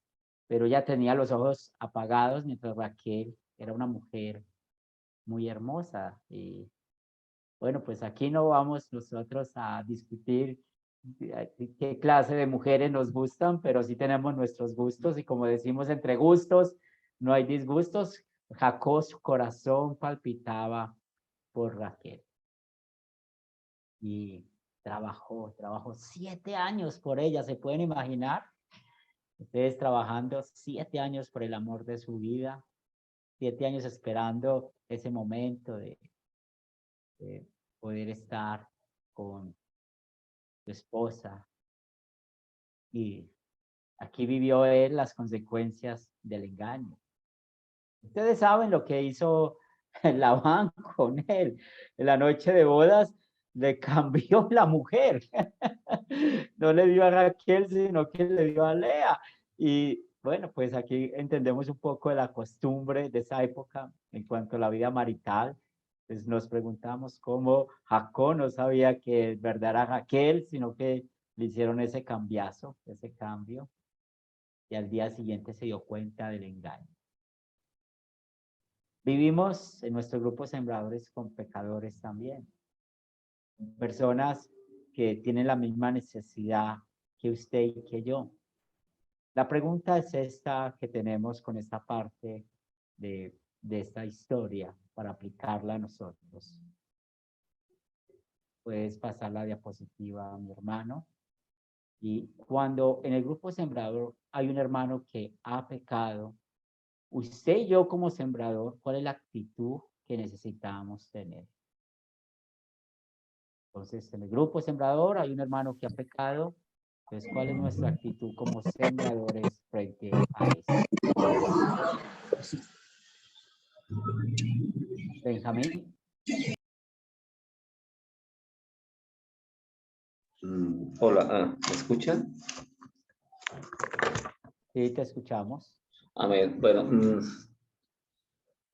pero ella tenía los ojos apagados, mientras Raquel era una mujer muy hermosa. Y bueno, pues aquí no vamos nosotros a discutir qué clase de mujeres nos gustan, pero sí tenemos nuestros gustos y como decimos, entre gustos no hay disgustos. Jacob, su corazón palpitaba por Raquel y trabajó 7 años por ella, ¿se pueden imaginar? Ustedes trabajando 7 años por el amor de su vida, 7 años esperando ese momento de poder estar con su esposa. Y aquí vivió él las consecuencias del engaño. Ustedes saben lo que hizo Labán con él. En la noche de bodas le cambió la mujer. No le dio a Raquel, sino que le dio a Lea. Y bueno, pues aquí entendemos un poco de la costumbre de esa época en cuanto a la vida marital. Pues nos preguntamos cómo Jacob no sabía que en verdad era Raquel, sino que le hicieron ese cambiazo, ese cambio. Y al día siguiente se dio cuenta del engaño. Vivimos en nuestro grupo sembradores con pecadores también. Personas que tienen la misma necesidad que usted y que yo. La pregunta es esta que tenemos con esta parte de esta historia para aplicarla a nosotros. Puedes pasar la diapositiva, mi hermano. Y cuando en el grupo sembrador hay un hermano que ha pecado, usted y yo como sembrador, ¿cuál es la actitud que necesitamos tener? Entonces, en el grupo sembrador hay un hermano que ha pecado. Entonces, ¿cuál es nuestra actitud como sembradores frente a eso? Benjamín. Hola, ¿me escuchan? Sí, te escuchamos. Amén. Bueno,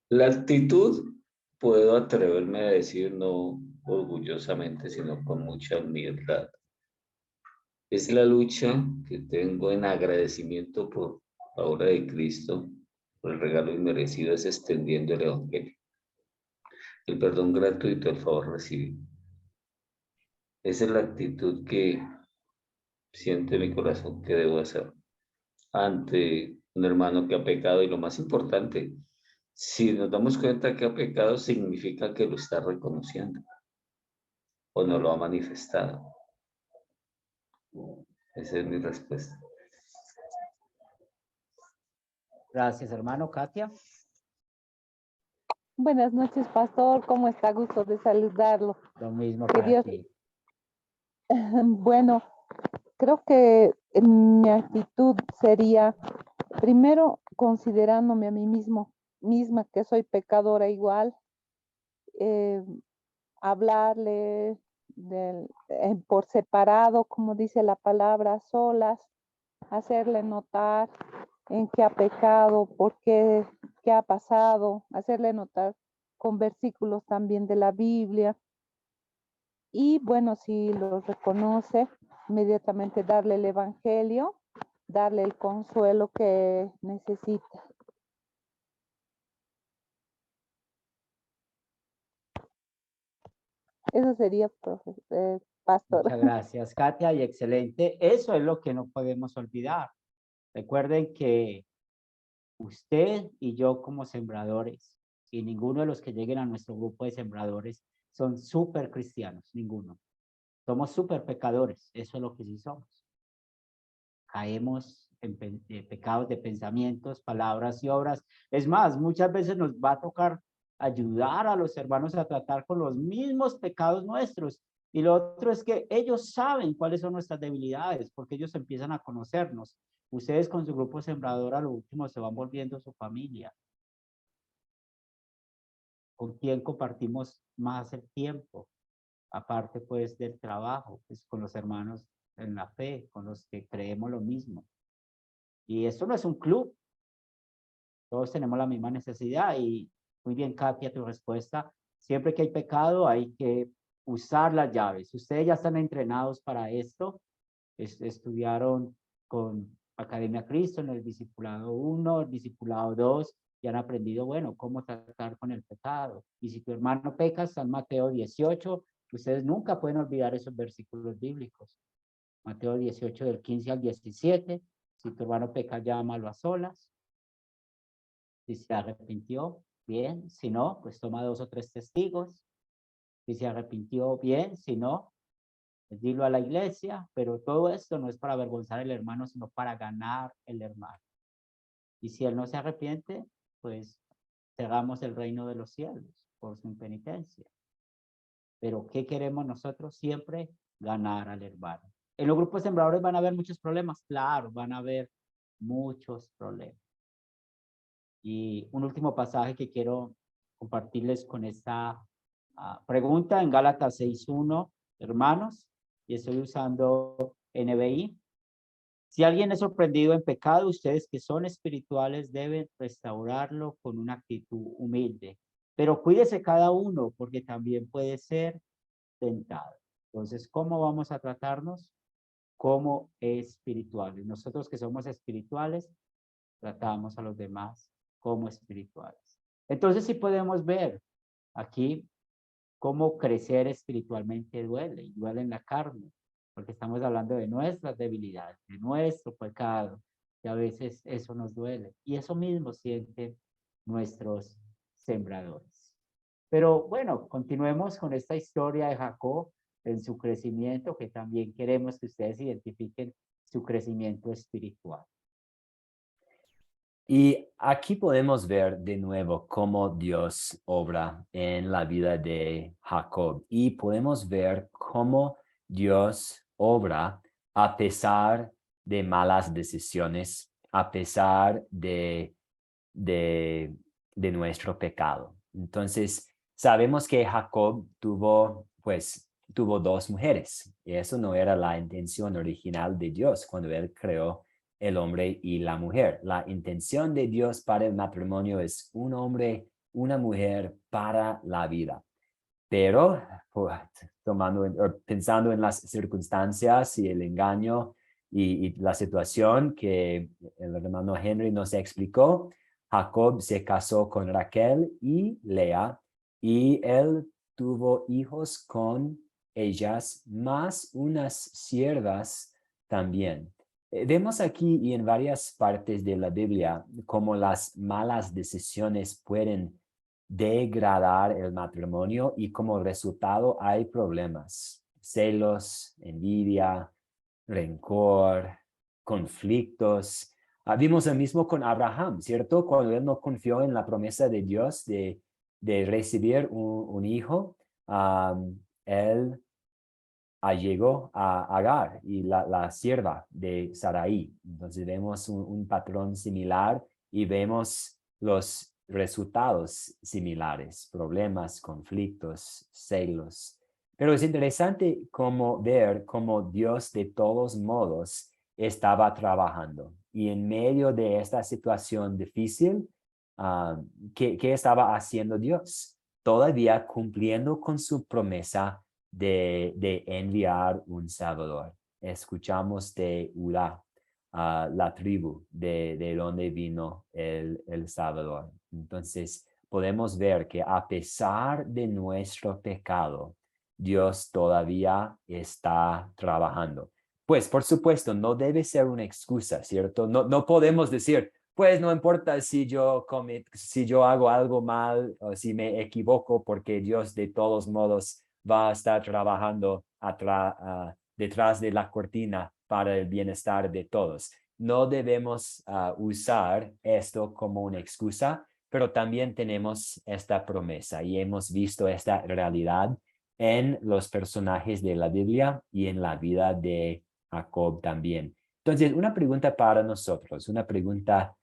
la actitud, puedo atreverme a decir no orgullosamente, sino con mucha humildad. Es la lucha que tengo en agradecimiento por la obra de Cristo, por el regalo inmerecido, es extendiendo el Evangelio. El perdón gratuito, el favor recibido. Esa es la actitud que siente mi corazón que debo hacer ante un hermano que ha pecado. Y lo más importante, si nos damos cuenta que ha pecado, significa que lo está reconociendo o no lo ha manifestado. Esa es mi respuesta. Gracias, hermano. Katia. Buenas noches, pastor. ¿Cómo está? Gusto de saludarlo. Lo mismo Que para Dios... ti. Bueno, creo que mi actitud sería, primero, considerándome a mí misma que soy pecadora igual, hablarle por separado, como dice la palabra, solas, hacerle notar en qué ha pecado, por qué ha pasado, hacerle notar con versículos también de la Biblia. Y bueno, si lo reconoce, inmediatamente darle el evangelio, darle el consuelo que necesita. Eso sería, pastor. Muchas gracias, Katia, y excelente. Eso es lo que no podemos olvidar. Recuerden que usted y yo como sembradores, y ninguno de los que lleguen a nuestro grupo de sembradores son súper cristianos, ninguno. Somos súper pecadores, eso es lo que sí somos. Caemos en pecados de pensamientos, palabras y obras. Es más, muchas veces nos va a tocar ayudar a los hermanos a tratar con los mismos pecados nuestros. Y lo otro es que ellos saben cuáles son nuestras debilidades, porque ellos empiezan a conocernos. Ustedes con su grupo sembrador a lo último se van volviendo su familia. ¿Con quién compartimos más el tiempo? Aparte pues del trabajo, pues con los hermanos en la fe, con los que creemos lo mismo. Y esto no es un club. Todos tenemos la misma necesidad y muy bien, Katia, tu respuesta. Siempre que hay pecado hay que usar las llaves. Ustedes ya están entrenados para esto. Estudiaron con Academia Cristo en el discipulado 1, el discipulado 2 y han aprendido, bueno, cómo tratar con el pecado. Y si tu hermano peca, está en Mateo 18. Ustedes nunca pueden olvidar esos versículos bíblicos. Mateo 18 del 15 al 17. Si tu hermano peca, llámalo a solas. Si se arrepintió, bien. Si no, pues toma 2 o 3 testigos. Si se arrepintió, bien. Si no, pues dilo a la iglesia. Pero todo esto no es para avergonzar al hermano, sino para ganar el hermano. Y si él no se arrepiente, pues cerramos el reino de los cielos por su impenitencia. Pero ¿qué queremos nosotros? Siempre ganar al hermano. En los grupos sembradores van a haber muchos problemas, claro, van a haber muchos problemas. Y un último pasaje que quiero compartirles con esta pregunta en Gálatas 6:1, hermanos, y estoy usando NBI. Si alguien es sorprendido en pecado, ustedes que son espirituales deben restaurarlo con una actitud humilde. Pero cuídese cada uno porque también puede ser tentado. Entonces, ¿cómo vamos a tratarnos? Como espirituales. Nosotros que somos espirituales, tratamos a los demás como espirituales. Entonces, sí podemos ver aquí cómo crecer espiritualmente duele, y duele en la carne, porque estamos hablando de nuestras debilidades, de nuestro pecado, y a veces eso nos duele. Y eso mismo sienten nuestros sembradores. Pero bueno, continuemos con esta historia de Jacob en su crecimiento, que también queremos que ustedes identifiquen su crecimiento espiritual. Y aquí podemos ver de nuevo cómo Dios obra en la vida de Jacob y podemos ver cómo Dios obra a pesar de malas decisiones, a pesar de nuestro pecado. Entonces, sabemos que Jacob tuvo dos mujeres y eso no era la intención original de Dios cuando él creó el hombre y la mujer. La intención de Dios para el matrimonio es un hombre, una mujer para la vida. Pero pensando en las circunstancias y el engaño y la situación que el hermano Henry nos explicó, Jacob se casó con Raquel y Lea y él tuvo hijos con ellas, más unas siervas también. Vemos aquí y en varias partes de la Biblia cómo las malas decisiones pueden degradar el matrimonio y como resultado hay problemas, celos, envidia, rencor, conflictos. Vimos lo mismo con Abraham, ¿cierto? Cuando él no confió en la promesa de Dios de recibir un hijo, él llegó a Agar y la sierva de Sarai. Entonces vemos un patrón similar y vemos los resultados similares, problemas, conflictos, celos. Pero es interesante ver cómo Dios de todos modos estaba trabajando. Y en medio de esta situación difícil, ¿qué estaba haciendo Dios? Todavía cumpliendo con su promesa de enviar un Salvador. Escuchamos de Judá, la tribu de donde vino el Salvador. Entonces, podemos ver que a pesar de nuestro pecado, Dios todavía está trabajando. Pues, por supuesto, no debe ser una excusa, ¿cierto? No podemos decir, pues no importa si yo hago algo mal o si me equivoco, porque Dios de todos modos va a estar trabajando detrás de la cortina para el bienestar de todos. No debemos usar esto como una excusa, pero también tenemos esta promesa y hemos visto esta realidad en los personajes de la Biblia y en la vida de Jacob también. Entonces, una pregunta para nosotros, una pregunta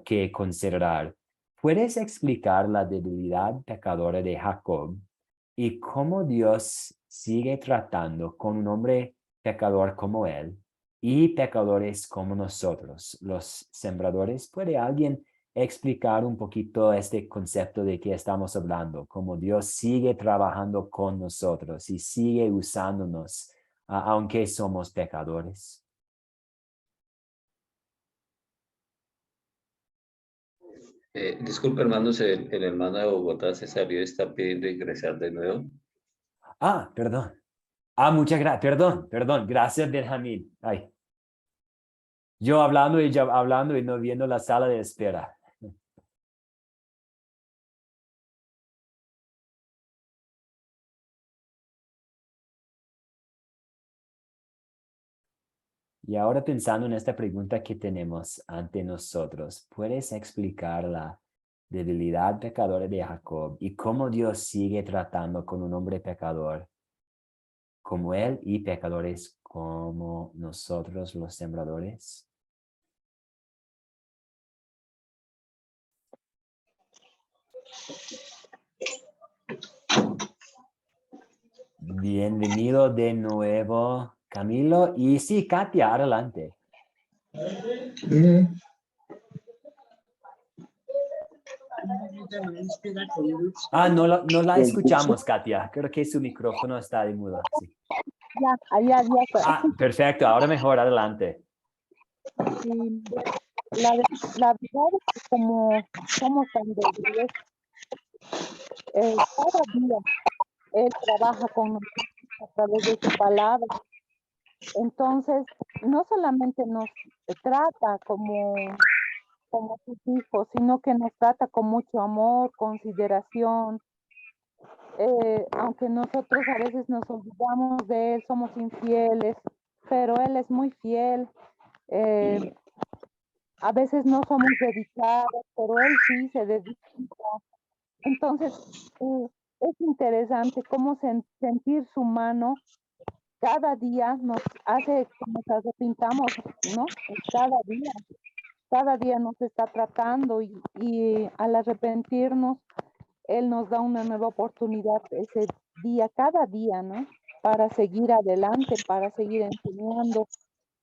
que considerar. ¿Puedes explicar la debilidad pecadora de Jacob y cómo Dios sigue tratando con un hombre pecador como él y pecadores como nosotros, los sembradores? ¿Puede alguien explicar un poquito este concepto de que estamos hablando? Cómo Dios sigue trabajando con nosotros y sigue usándonos, aunque somos pecadores. Disculpe, hermanos, el hermano de Bogotá se salió y está pidiendo ingresar de nuevo. Perdón. Muchas gracias. Perdón. Gracias, Benjamín. Ay. Yo hablando y no viendo la sala de espera. Y ahora pensando en esta pregunta que tenemos ante nosotros, ¿puedes explicar la debilidad pecadora de Jacob y cómo Dios sigue tratando con un hombre pecador como él y pecadores como nosotros los sembradores. Bienvenido de nuevo, Camilo. Y sí, Katia, adelante. No la escuchamos, Katia. Creo que su micrófono está de mudo. Sí. Ya, allá, ya. Perfecto. Ahora mejor, adelante. Sí, la verdad es que como somos tan débiles, cada día Él trabaja con nosotros a través de su palabra. Entonces, no solamente nos trata como sus hijos, sino que nos trata con mucho amor, consideración. Aunque nosotros a veces nos olvidamos de Él, somos infieles, pero Él es muy fiel. A veces no somos dedicados, pero Él sí se dedica. Entonces, es interesante cómo sentir su mano cada día nos hace que nos arrepintamos, ¿no? Cada día nos está tratando y al arrepentirnos, Él nos da una nueva oportunidad ese día, cada día, ¿no? Para seguir adelante, para seguir enseñando,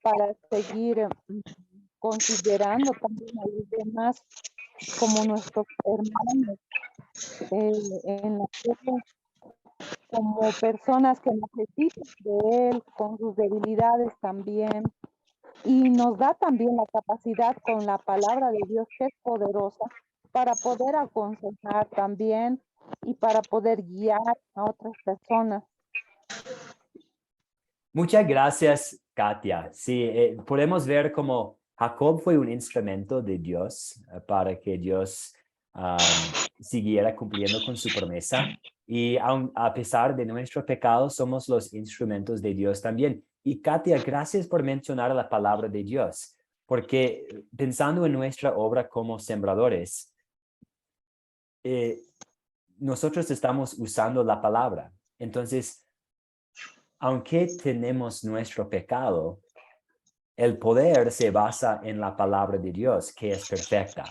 para seguir considerando también a los demás como nuestros hermanos en la tierra, como personas que necesitan de Él, con sus debilidades también. Y nos da también la capacidad con la palabra de Dios, que es poderosa, para poder aconsejar también y para poder guiar a otras personas. Muchas gracias, Katia. Sí, podemos ver cómo Jacob fue un instrumento de Dios para que Dios siguiera cumpliendo con su promesa. Y a pesar de nuestro pecado, somos los instrumentos de Dios también. Y Katia, gracias por mencionar la palabra de Dios, porque pensando en nuestra obra como sembradores, nosotros estamos usando la palabra. Entonces, aunque tenemos nuestro pecado, el poder se basa en la palabra de Dios, que es perfecta.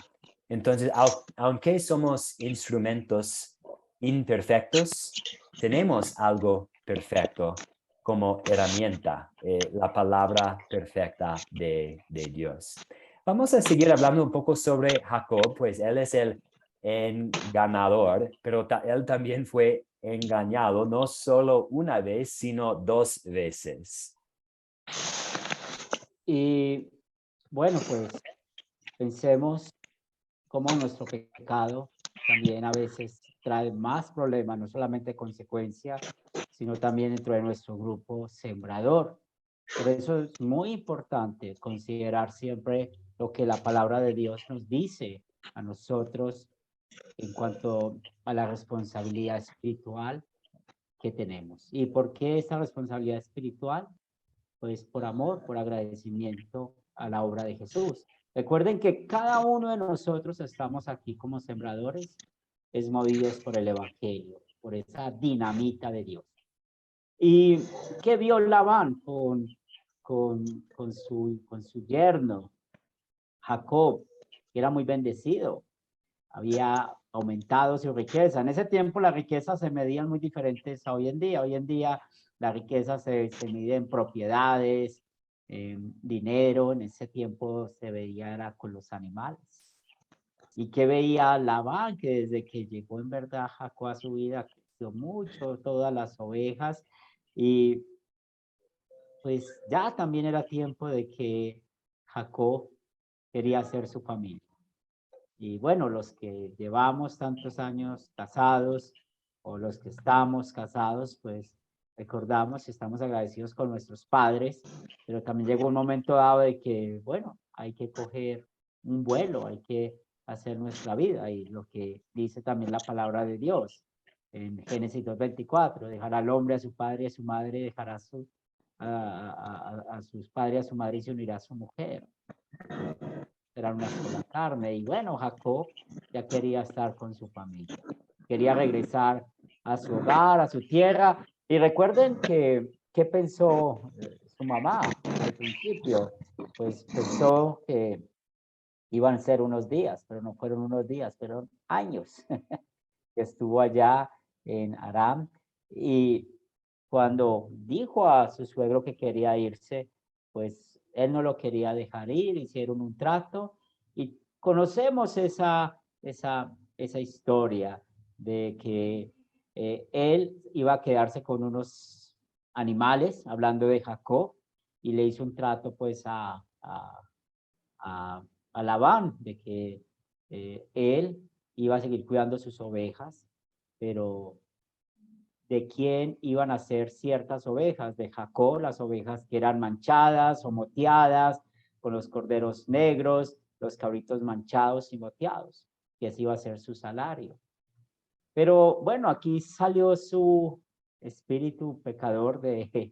Entonces, aunque somos instrumentos imperfectos, tenemos algo perfecto como herramienta, la palabra perfecta de Dios. Vamos a seguir hablando un poco sobre Jacob, pues él es el engañador, pero él también fue engañado no solo una vez, sino 2 veces. Y bueno, pues pensemos cómo nuestro pecado también a veces trae más problemas, no solamente consecuencias, sino también dentro de nuestro grupo sembrador. Por eso es muy importante considerar siempre lo que la palabra de Dios nos dice a nosotros en cuanto a la responsabilidad espiritual que tenemos. ¿Y por qué esta responsabilidad espiritual? Pues por amor, por agradecimiento a la obra de Jesús. Recuerden que cada uno de nosotros estamos aquí como sembradores, es movidos por el Evangelio, por esa dinamita de Dios. ¿Y qué vio Labán con su yerno, Jacob, que era muy bendecido? Había aumentado su riqueza. En ese tiempo las riquezas se medían muy diferentes a hoy en día. Hoy en día la riqueza se mide en propiedades, en dinero. En ese tiempo se veía era con los animales. ¿Y qué veía Labán? Que desde que llegó en verdad Jacob a su vida, creció mucho, todas las ovejas. Y pues ya también era tiempo de que Jacob quería hacer su familia. Y bueno, los que llevamos tantos años casados o los que estamos casados, pues recordamos y estamos agradecidos con nuestros padres, pero también llegó un momento dado de que, bueno, hay que coger un vuelo, hay que hacer nuestra vida y lo que dice también la palabra de Dios en Génesis 2:24, dejará al hombre a su padre y a su madre, dejará a sus padres y a su madre y se unirá a su mujer. eran una sola carne. Y bueno, Jacob ya quería estar con su familia, quería regresar a su hogar, a su tierra. Y recuerden ¿qué pensó su mamá al principio? Pues pensó que iban a ser unos días, pero no fueron unos días, fueron años que estuvo allá en Aram. Y cuando dijo a su suegro que quería irse, pues él no lo quería dejar ir, hicieron un trato y conocemos esa historia de que él iba a quedarse con unos animales, hablando de Jacob, y le hizo un trato pues a Labán de que él iba a seguir cuidando sus ovejas, pero de quién iban a ser ciertas ovejas, de Jacob, las ovejas que eran manchadas o moteadas, con los corderos negros, los cabritos manchados y moteados, que ese iba a ser su salario. Pero bueno, aquí salió su espíritu pecador de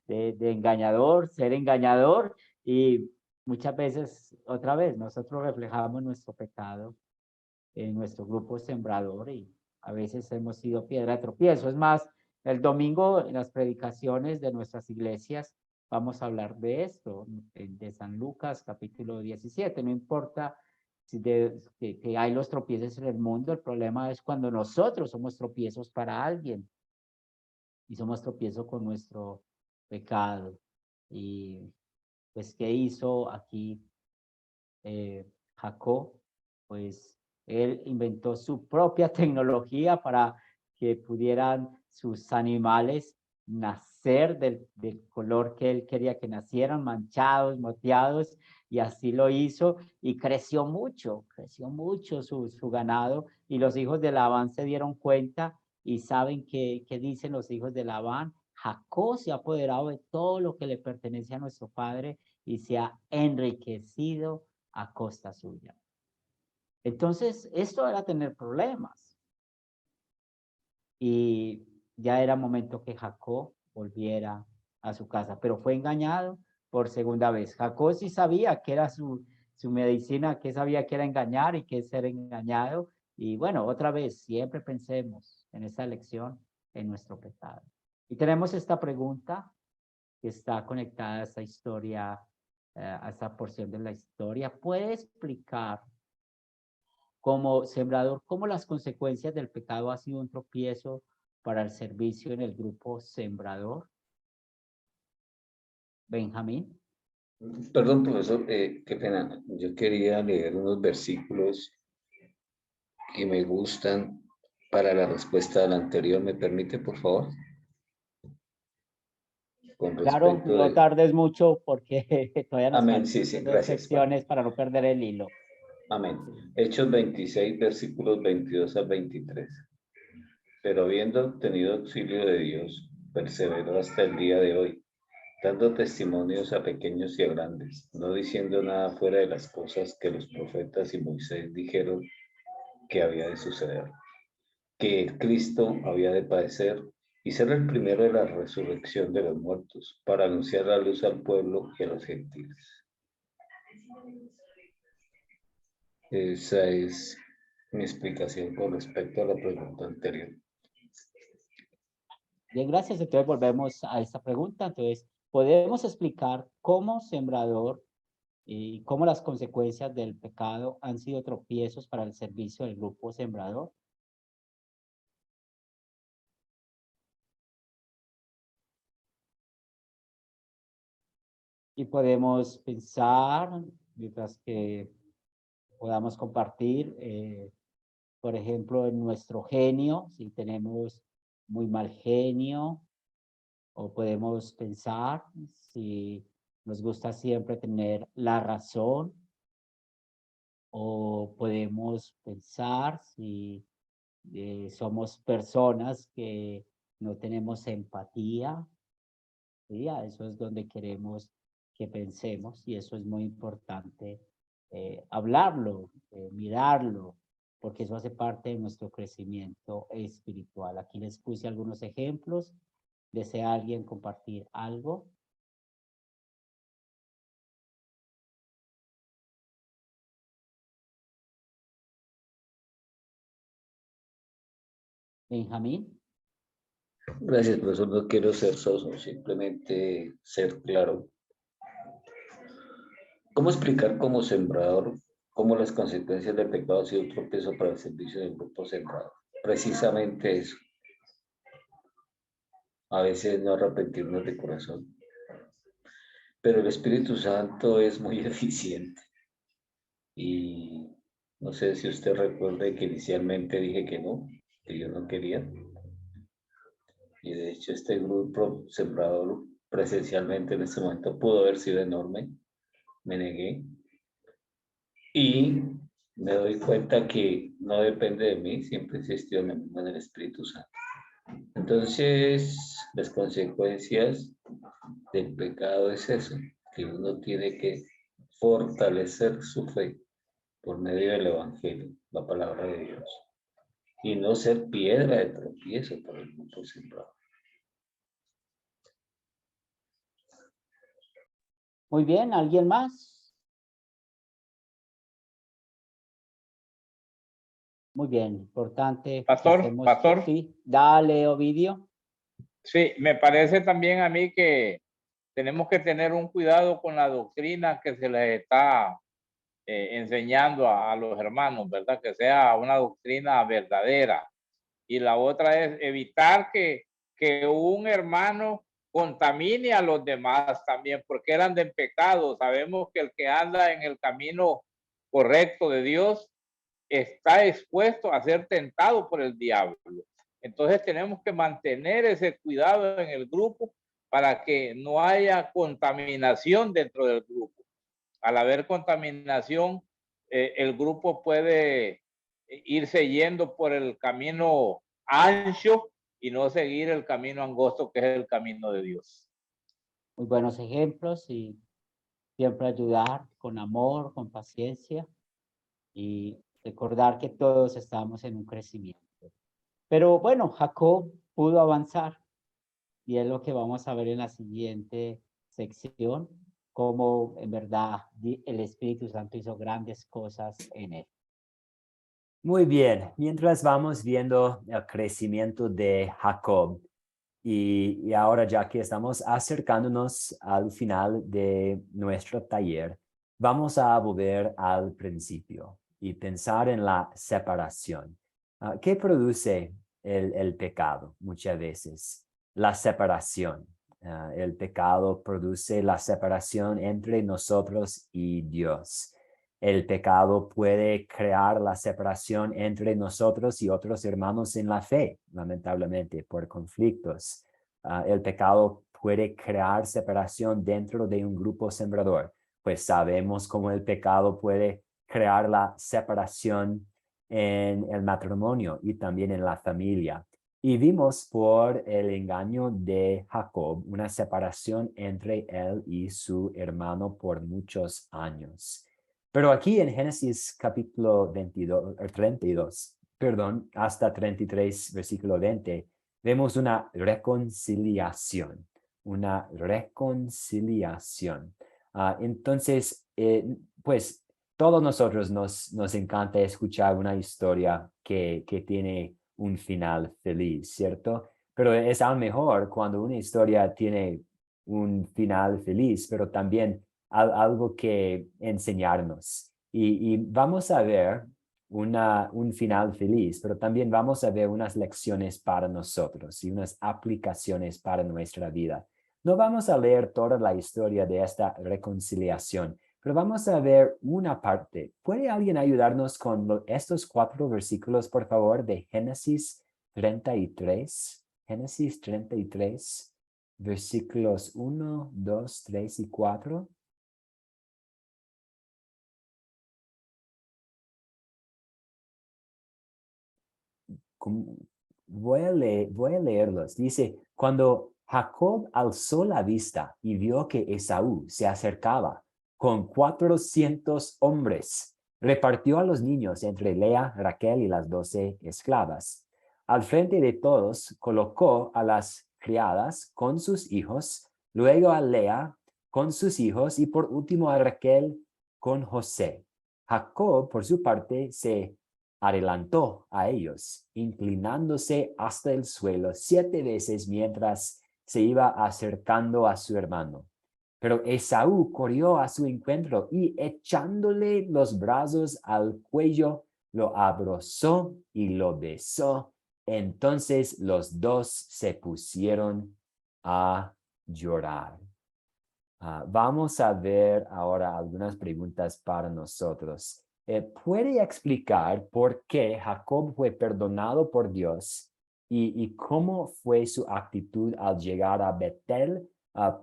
engañador, ser engañador, y muchas veces, otra vez, nosotros reflejamos nuestro pecado en nuestro grupo sembrador y a veces hemos sido piedra de tropiezo. Es más, el domingo en las predicaciones de nuestras iglesias vamos a hablar de esto, de San Lucas capítulo 17. No importa si que hay los tropiezos en el mundo, el problema es cuando nosotros somos tropiezos para alguien y somos tropiezos con nuestro pecado. Y pues, ¿qué hizo aquí Jacob? Pues él inventó su propia tecnología para que pudieran sus animales nacer del color que él quería que nacieran, manchados, moteados, y así lo hizo, y creció mucho su ganado, y los hijos de Labán se dieron cuenta, y saben qué dicen los hijos de Labán: Jacob se ha apoderado de todo lo que le pertenece a nuestro padre, y se ha enriquecido a costa suya. Entonces, esto era tener problemas. Y ya era momento que Jacob volviera a su casa, pero fue engañado por segunda vez. Jacob sí sabía que era su medicina, que sabía que era engañar y que es ser engañado. Y bueno, otra vez, siempre pensemos en esta lección, en nuestro pecado. Y tenemos esta pregunta que está conectada a esta historia, a esta porción de la historia. ¿Puede explicar como sembrador cómo las consecuencias del pecado ha sido un tropiezo para el servicio en el grupo sembrador? Benjamín. Perdón, profesor, qué pena. Yo quería leer unos versículos que me gustan para la respuesta al anterior. ¿Me permite, por favor? Con Claro, respecto no de... tardes mucho porque todavía nos Amén, faltan sí, sí, dos gracias. secciones para no perder el hilo. Amén. Hechos 26, versículos 22 al 23. Pero habiendo obtenido auxilio de Dios, perseveró hasta el día de hoy, dando testimonios a pequeños y a grandes, no diciendo nada fuera de las cosas que los profetas y Moisés dijeron que había de suceder, que el Cristo había de padecer y ser el primero de la resurrección de los muertos, para anunciar la luz al pueblo y a los gentiles. Esa es mi explicación con respecto a la pregunta anterior. Bien, gracias. Entonces volvemos a esta pregunta. Entonces, ¿podemos explicar cómo sembrador y cómo las consecuencias del pecado han sido tropiezos para el servicio del grupo sembrador? Y podemos pensar, mientras que podamos compartir, por ejemplo, en nuestro genio, si tenemos muy mal genio, o podemos pensar si nos gusta siempre tener la razón, o podemos pensar si somos personas que no tenemos empatía. ¿Sí? A eso es donde queremos que pensemos, y eso es muy importante hablarlo, mirarlo, porque eso hace parte de nuestro crecimiento espiritual. Aquí les puse algunos ejemplos. ¿Desea alguien compartir algo? Benjamín. Gracias, profesor. No quiero ser soso, simplemente ser claro. ¿Cómo explicar como sembrador cómo las consecuencias del pecado han sido un tropiezo para el servicio del grupo sembrador? Precisamente eso. A veces no arrepentirnos de corazón. Pero el Espíritu Santo es muy eficiente. Y no sé si usted recuerda que inicialmente dije que no, que yo no quería. Y de hecho este grupo sembrador presencialmente en este momento pudo haber sido enorme. Me negué. Y me doy cuenta que no depende de mí, siempre existió en el Espíritu Santo. Entonces, las consecuencias del pecado es eso, que uno tiene que fortalecer su fe por medio del Evangelio, la palabra de Dios, y no ser piedra de tropiezo para el grupo sembrado. Muy bien, ¿alguien más? Muy bien, importante. Pastor, pastor. Sí, dale, Ovidio. Sí, me parece también a mí que tenemos que tener un cuidado con la doctrina que se les está enseñando a los hermanos, ¿verdad? Que sea una doctrina verdadera. Y la otra es evitar que un hermano contamine a los demás también, porque eran de pecado. Sabemos que el que anda en el camino correcto de Dios está expuesto a ser tentado por el diablo. Entonces tenemos que mantener ese cuidado en el grupo para que no haya contaminación dentro del grupo. Al haber contaminación, el grupo puede irse yendo por el camino ancho y no seguir el camino angosto que es el camino de Dios. Muy buenos ejemplos y siempre ayudar con amor, con paciencia y recordar que todos estamos en un crecimiento. Pero bueno, Jacob pudo avanzar y es lo que vamos a ver en la siguiente sección, cómo en verdad el Espíritu Santo hizo grandes cosas en él. Muy bien, mientras vamos viendo el crecimiento de Jacob y ahora ya que estamos acercándonos al final de nuestro taller, vamos a volver al principio y pensar en la separación. ¿Qué produce el pecado muchas veces? La separación. El pecado produce la separación entre nosotros y Dios. El pecado puede crear la separación entre nosotros y otros hermanos en la fe, lamentablemente, por conflictos. El pecado puede crear separación dentro de un grupo sembrador, pues sabemos cómo el pecado puede crear la separación en el matrimonio y también en la familia. Y vimos por el engaño de Jacob una separación entre él y su hermano por muchos años. Pero aquí en Génesis capítulo 32, hasta 33, versículo 20, vemos una reconciliación. Entonces, pues, todos nosotros nos encanta escuchar una historia que tiene un final feliz, ¿cierto? Pero es aún mejor cuando una historia tiene un final feliz, pero también algo que enseñarnos. Y vamos a ver un final feliz, pero también vamos a ver unas lecciones para nosotros y unas aplicaciones para nuestra vida. No vamos a leer toda la historia de esta reconciliación, pero vamos a ver una parte. ¿Puede alguien ayudarnos con estos 4 versículos, por favor, de Génesis 33? Génesis 33, versículos 1, 2, 3 y 4. Voy a leerlos. Dice, cuando Jacob alzó la vista y vio que Esaú se acercaba con 400 hombres, repartió a los niños entre Lea, Raquel y las 12 esclavas. Al frente de todos colocó a las criadas con sus hijos, luego a Lea con sus hijos y por último a Raquel con José. Jacob, por su parte, se adelantó a ellos, inclinándose hasta el suelo 7 veces mientras se iba acercando a su hermano. Pero Esaú corrió a su encuentro y echándole los brazos al cuello, lo abrazó y lo besó. Entonces los dos se pusieron a llorar. Vamos a ver ahora algunas preguntas para nosotros. ¿Puede explicar por qué Jacob fue perdonado por Dios y cómo fue su actitud al llegar a Betel?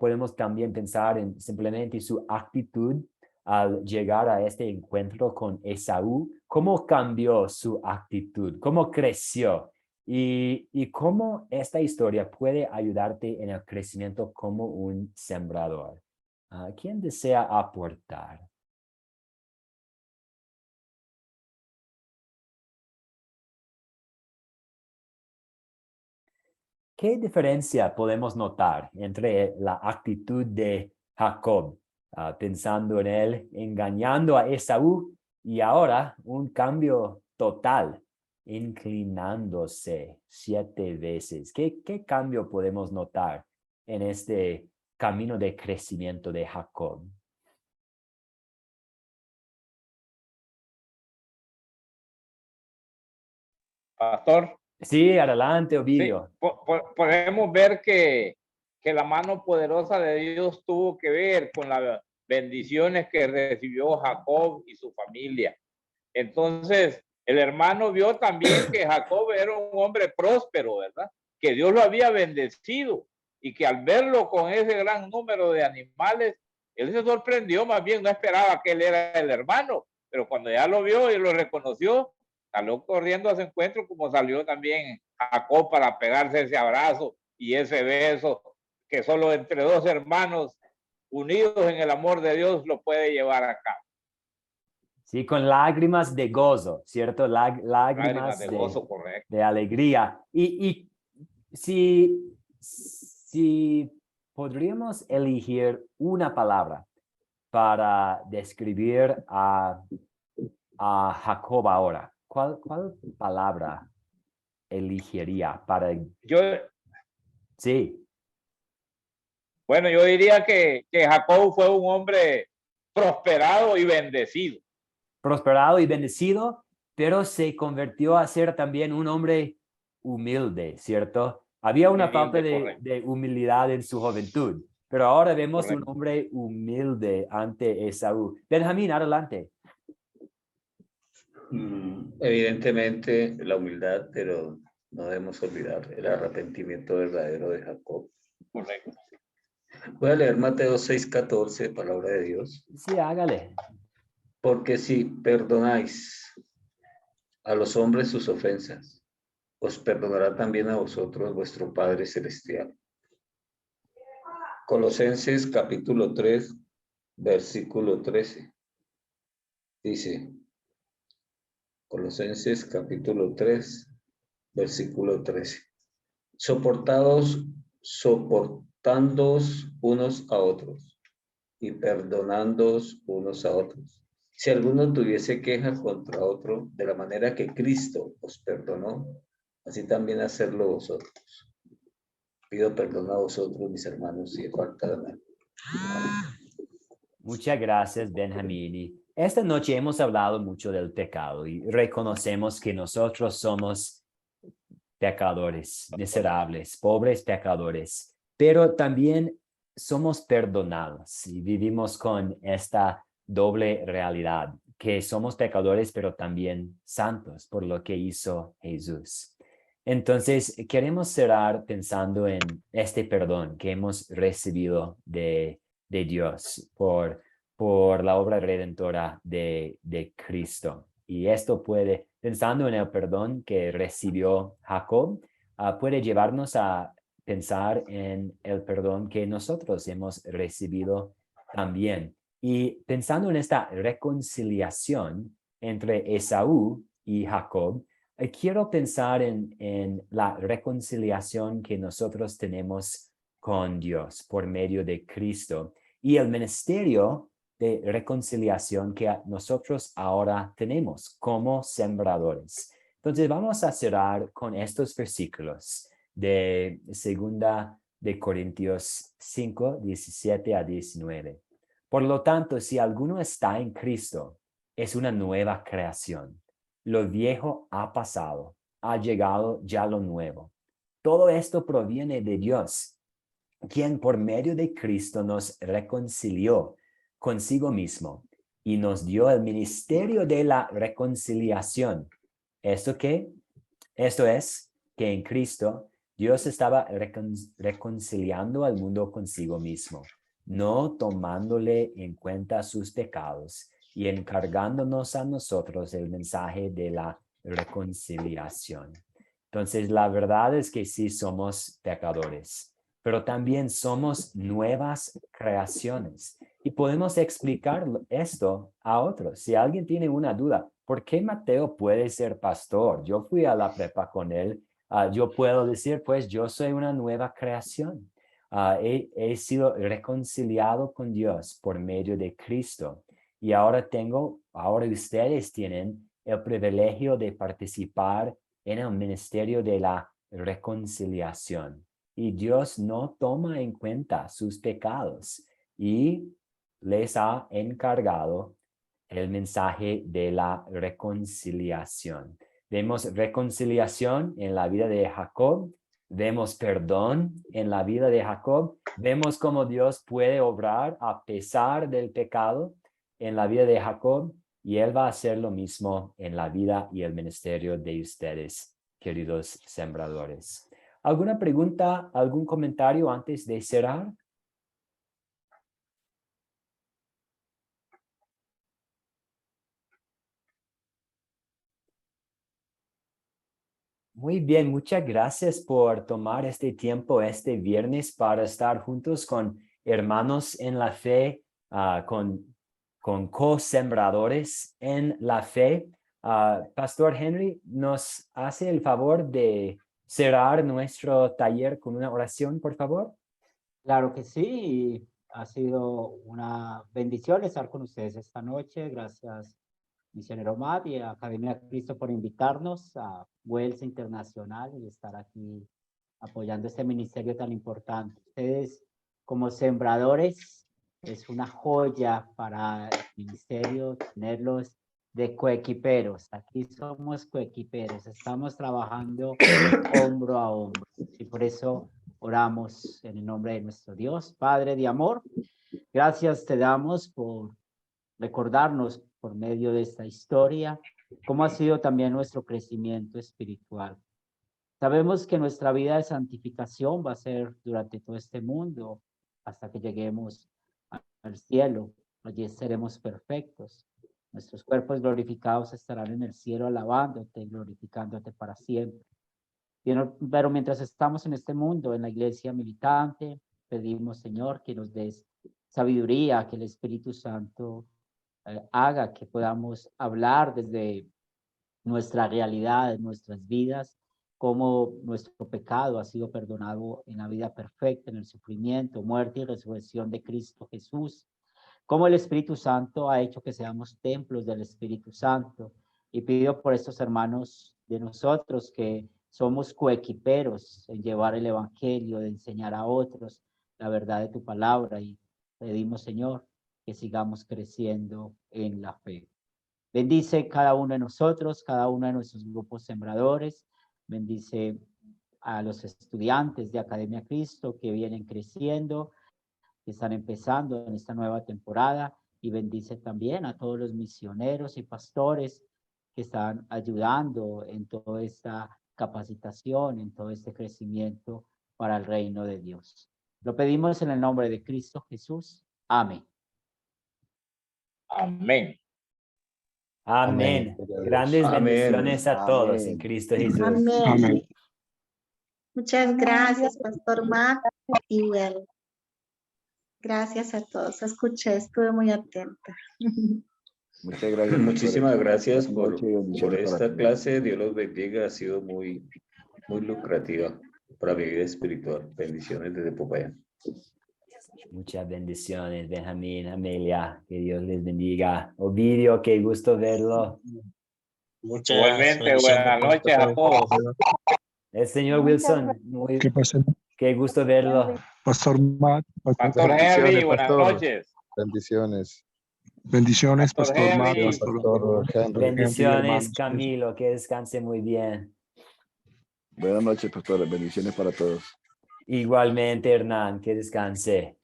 Podemos también pensar en simplemente su actitud al llegar a este encuentro con Esaú. ¿Cómo cambió su actitud? ¿Cómo creció? Y cómo esta historia puede ayudarte en el crecimiento como un sembrador. ¿Quién desea aportar? ¿Qué diferencia podemos notar entre la actitud de Jacob, pensando en él, engañando a Esaú, y ahora un cambio total, inclinándose 7 veces? ¿Qué cambio podemos notar en este camino de crecimiento de Jacob? Pastor. Sí, adelante, Sí, Ovidio. podemos ver que la mano poderosa de Dios tuvo que ver con las bendiciones que recibió Jacob y su familia. Entonces, el hermano vio también que Jacob era un hombre próspero, ¿verdad? Que Dios lo había bendecido y que al verlo con ese gran número de animales, él se sorprendió, más bien no esperaba que él era el hermano, pero cuando ya lo vio y lo reconoció, salió corriendo a su encuentro, como salió también Jacob para pegarse ese abrazo y ese beso que solo entre dos hermanos unidos en el amor de Dios lo puede llevar a cabo. Sí, con lágrimas de gozo, ¿cierto? Lágrimas de gozo, correcto. De alegría. Y si podríamos elegir una palabra para describir a Jacob ahora, ¿cuál palabra elegiría para? Sí. Bueno, yo diría que Jacob fue un hombre prosperado y bendecido. Prosperado y bendecido, pero se convirtió a ser también un hombre humilde, ¿cierto? Había una falta de humildad en su juventud, pero ahora vemos correcto. Un hombre humilde ante Esaú. Benjamín, adelante. Evidentemente la humildad, pero no debemos olvidar el arrepentimiento verdadero de Jacob. Correcto. Voy a leer Mateo 6:14, palabra de Dios. Sí, hágale. Porque si perdonáis a los hombres sus ofensas, os perdonará también a vosotros vuestro Padre Celestial. Colosenses capítulo 3, versículo 13. Dice, Colosenses capítulo 3, versículo 13. Soportándoos unos a otros y perdonándoos unos a otros. Si alguno tuviese queja contra otro, de la manera que Cristo os perdonó, así también hacerlo vosotros. Pido perdón a vosotros, mis hermanos, si he faltado nada. Muchas gracias, Benjamín. Y esta noche hemos hablado mucho del pecado y reconocemos que nosotros somos pecadores, miserables, pobres pecadores, pero también somos perdonados y vivimos con esta doble realidad, que somos pecadores, pero también santos por lo que hizo Jesús. Entonces, queremos cerrar pensando en este perdón que hemos recibido de Dios por la obra redentora de Cristo. Y esto puede, pensando en el perdón que recibió Jacob, puede llevarnos a pensar en el perdón que nosotros hemos recibido también. Y pensando en esta reconciliación entre Esaú y Jacob, quiero pensar en la reconciliación que nosotros tenemos con Dios por medio de Cristo y el ministerio de reconciliación que nosotros ahora tenemos como sembradores. Entonces vamos a cerrar con estos versículos de 2 de Corintios 5, 17 a 19. Por lo tanto, si alguno está en Cristo, es una nueva creación. Lo viejo ha pasado, ha llegado ya lo nuevo. Todo esto proviene de Dios, quien por medio de Cristo nos reconcilió consigo mismo y nos dio el ministerio de la reconciliación. ¿Esto qué? Esto es que en Cristo Dios estaba reconciliando al mundo consigo mismo, no tomándole en cuenta sus pecados y encargándonos a nosotros el mensaje de la reconciliación. Entonces, la verdad es que sí somos pecadores, pero también somos nuevas creaciones. Y podemos explicar esto a otros. Si alguien tiene una duda, ¿por qué Mateo puede ser pastor? Yo fui a la prepa con él. Yo puedo decir, pues, yo soy una nueva creación. He sido reconciliado con Dios por medio de Cristo. Y ahora ustedes tienen el privilegio de participar en el ministerio de la reconciliación. Y Dios no toma en cuenta sus pecados y les ha encargado el mensaje de la reconciliación. Vemos reconciliación en la vida de Jacob, vemos perdón en la vida de Jacob, vemos cómo Dios puede obrar a pesar del pecado en la vida de Jacob, y Él va a hacer lo mismo en la vida y el ministerio de ustedes, queridos sembradores. ¿Alguna pregunta, algún comentario antes de cerrar? Muy bien, muchas gracias por tomar este tiempo este viernes para estar juntos con hermanos en la fe, con co-sembradores en la fe. Pastor Henry, ¿nos hace el favor de cerrar nuestro taller con una oración, por favor? Claro que sí, ha sido una bendición estar con ustedes esta noche. Gracias, misionero Matt y a Academia Cristo por invitarnos a Wells Internacional y estar aquí apoyando este ministerio tan importante. Ustedes como sembradores es una joya para el ministerio tenerlos de coequiperos. Aquí somos coequiperos, estamos trabajando hombro a hombro y por eso oramos en el nombre de nuestro Dios, Padre de amor. Gracias te damos por recordarnos por medio de esta historia cómo ha sido también nuestro crecimiento espiritual. Sabemos que nuestra vida de santificación va a ser durante todo este mundo hasta que lleguemos al cielo. Allí seremos perfectos. Nuestros cuerpos glorificados estarán en el cielo alabándote y glorificándote para siempre. Pero mientras estamos en este mundo, en la iglesia militante, pedimos, Señor, que nos des sabiduría, que el Espíritu Santo haga que podamos hablar desde nuestra realidad, en nuestras vidas, cómo nuestro pecado ha sido perdonado en la vida perfecta, en el sufrimiento, muerte y resurrección de Cristo Jesús, cómo el Espíritu Santo ha hecho que seamos templos del Espíritu Santo. Y pido por estos hermanos de nosotros que somos coequiperos en llevar el Evangelio, de enseñar a otros la verdad de tu palabra, y pedimos, Señor, que sigamos creciendo en la fe. Bendice cada uno de nosotros, cada uno de nuestros grupos sembradores. Bendice a los estudiantes de Academia Cristo que vienen creciendo, que están empezando en esta nueva temporada. Y bendice también a todos los misioneros y pastores que están ayudando en toda esta capacitación, en todo este crecimiento para el reino de Dios. Lo pedimos en el nombre de Cristo Jesús. Amén. Amén. Amén. Grandes bendiciones a todos en Cristo Jesús. Amén. Amén. Muchas gracias, Pastor Matt y Well. Gracias a todos. Escuché, estuve muy atenta. Muchas gracias. Muchísimas gracias por bendiciones esta para ti. clase. Dios los bendiga. Ha sido muy lucrativa para mi vida espiritual. Bendiciones desde Popayán. Muchas bendiciones, Benjamín, Amelia, que Dios les bendiga. Ovidio, qué gusto verlo. Muchas Igualmente, bendiciones buenas noches a todos. El señor Muchas Wilson, muy, ¿Qué pasa? qué gusto verlo. Pastor Matt. Pastor Henry, buenas noches. Bendiciones. Bendiciones, Pastor Pastor Matt, Henry. Pastor Henry. Bendiciones, hermanos. Camilo, que descanse muy bien. Buenas noches, pastores. Bendiciones para todos. Igualmente, Hernán, que descanse.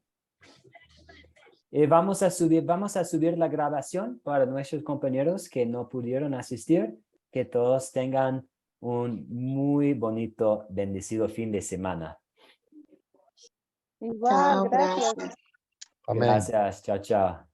Vamos a subir la grabación para nuestros compañeros que no pudieron asistir. Que todos tengan un muy bonito, bendecido fin de semana. Igual, Chao, gracias. gracias. Amén. Gracias. Chao, chao.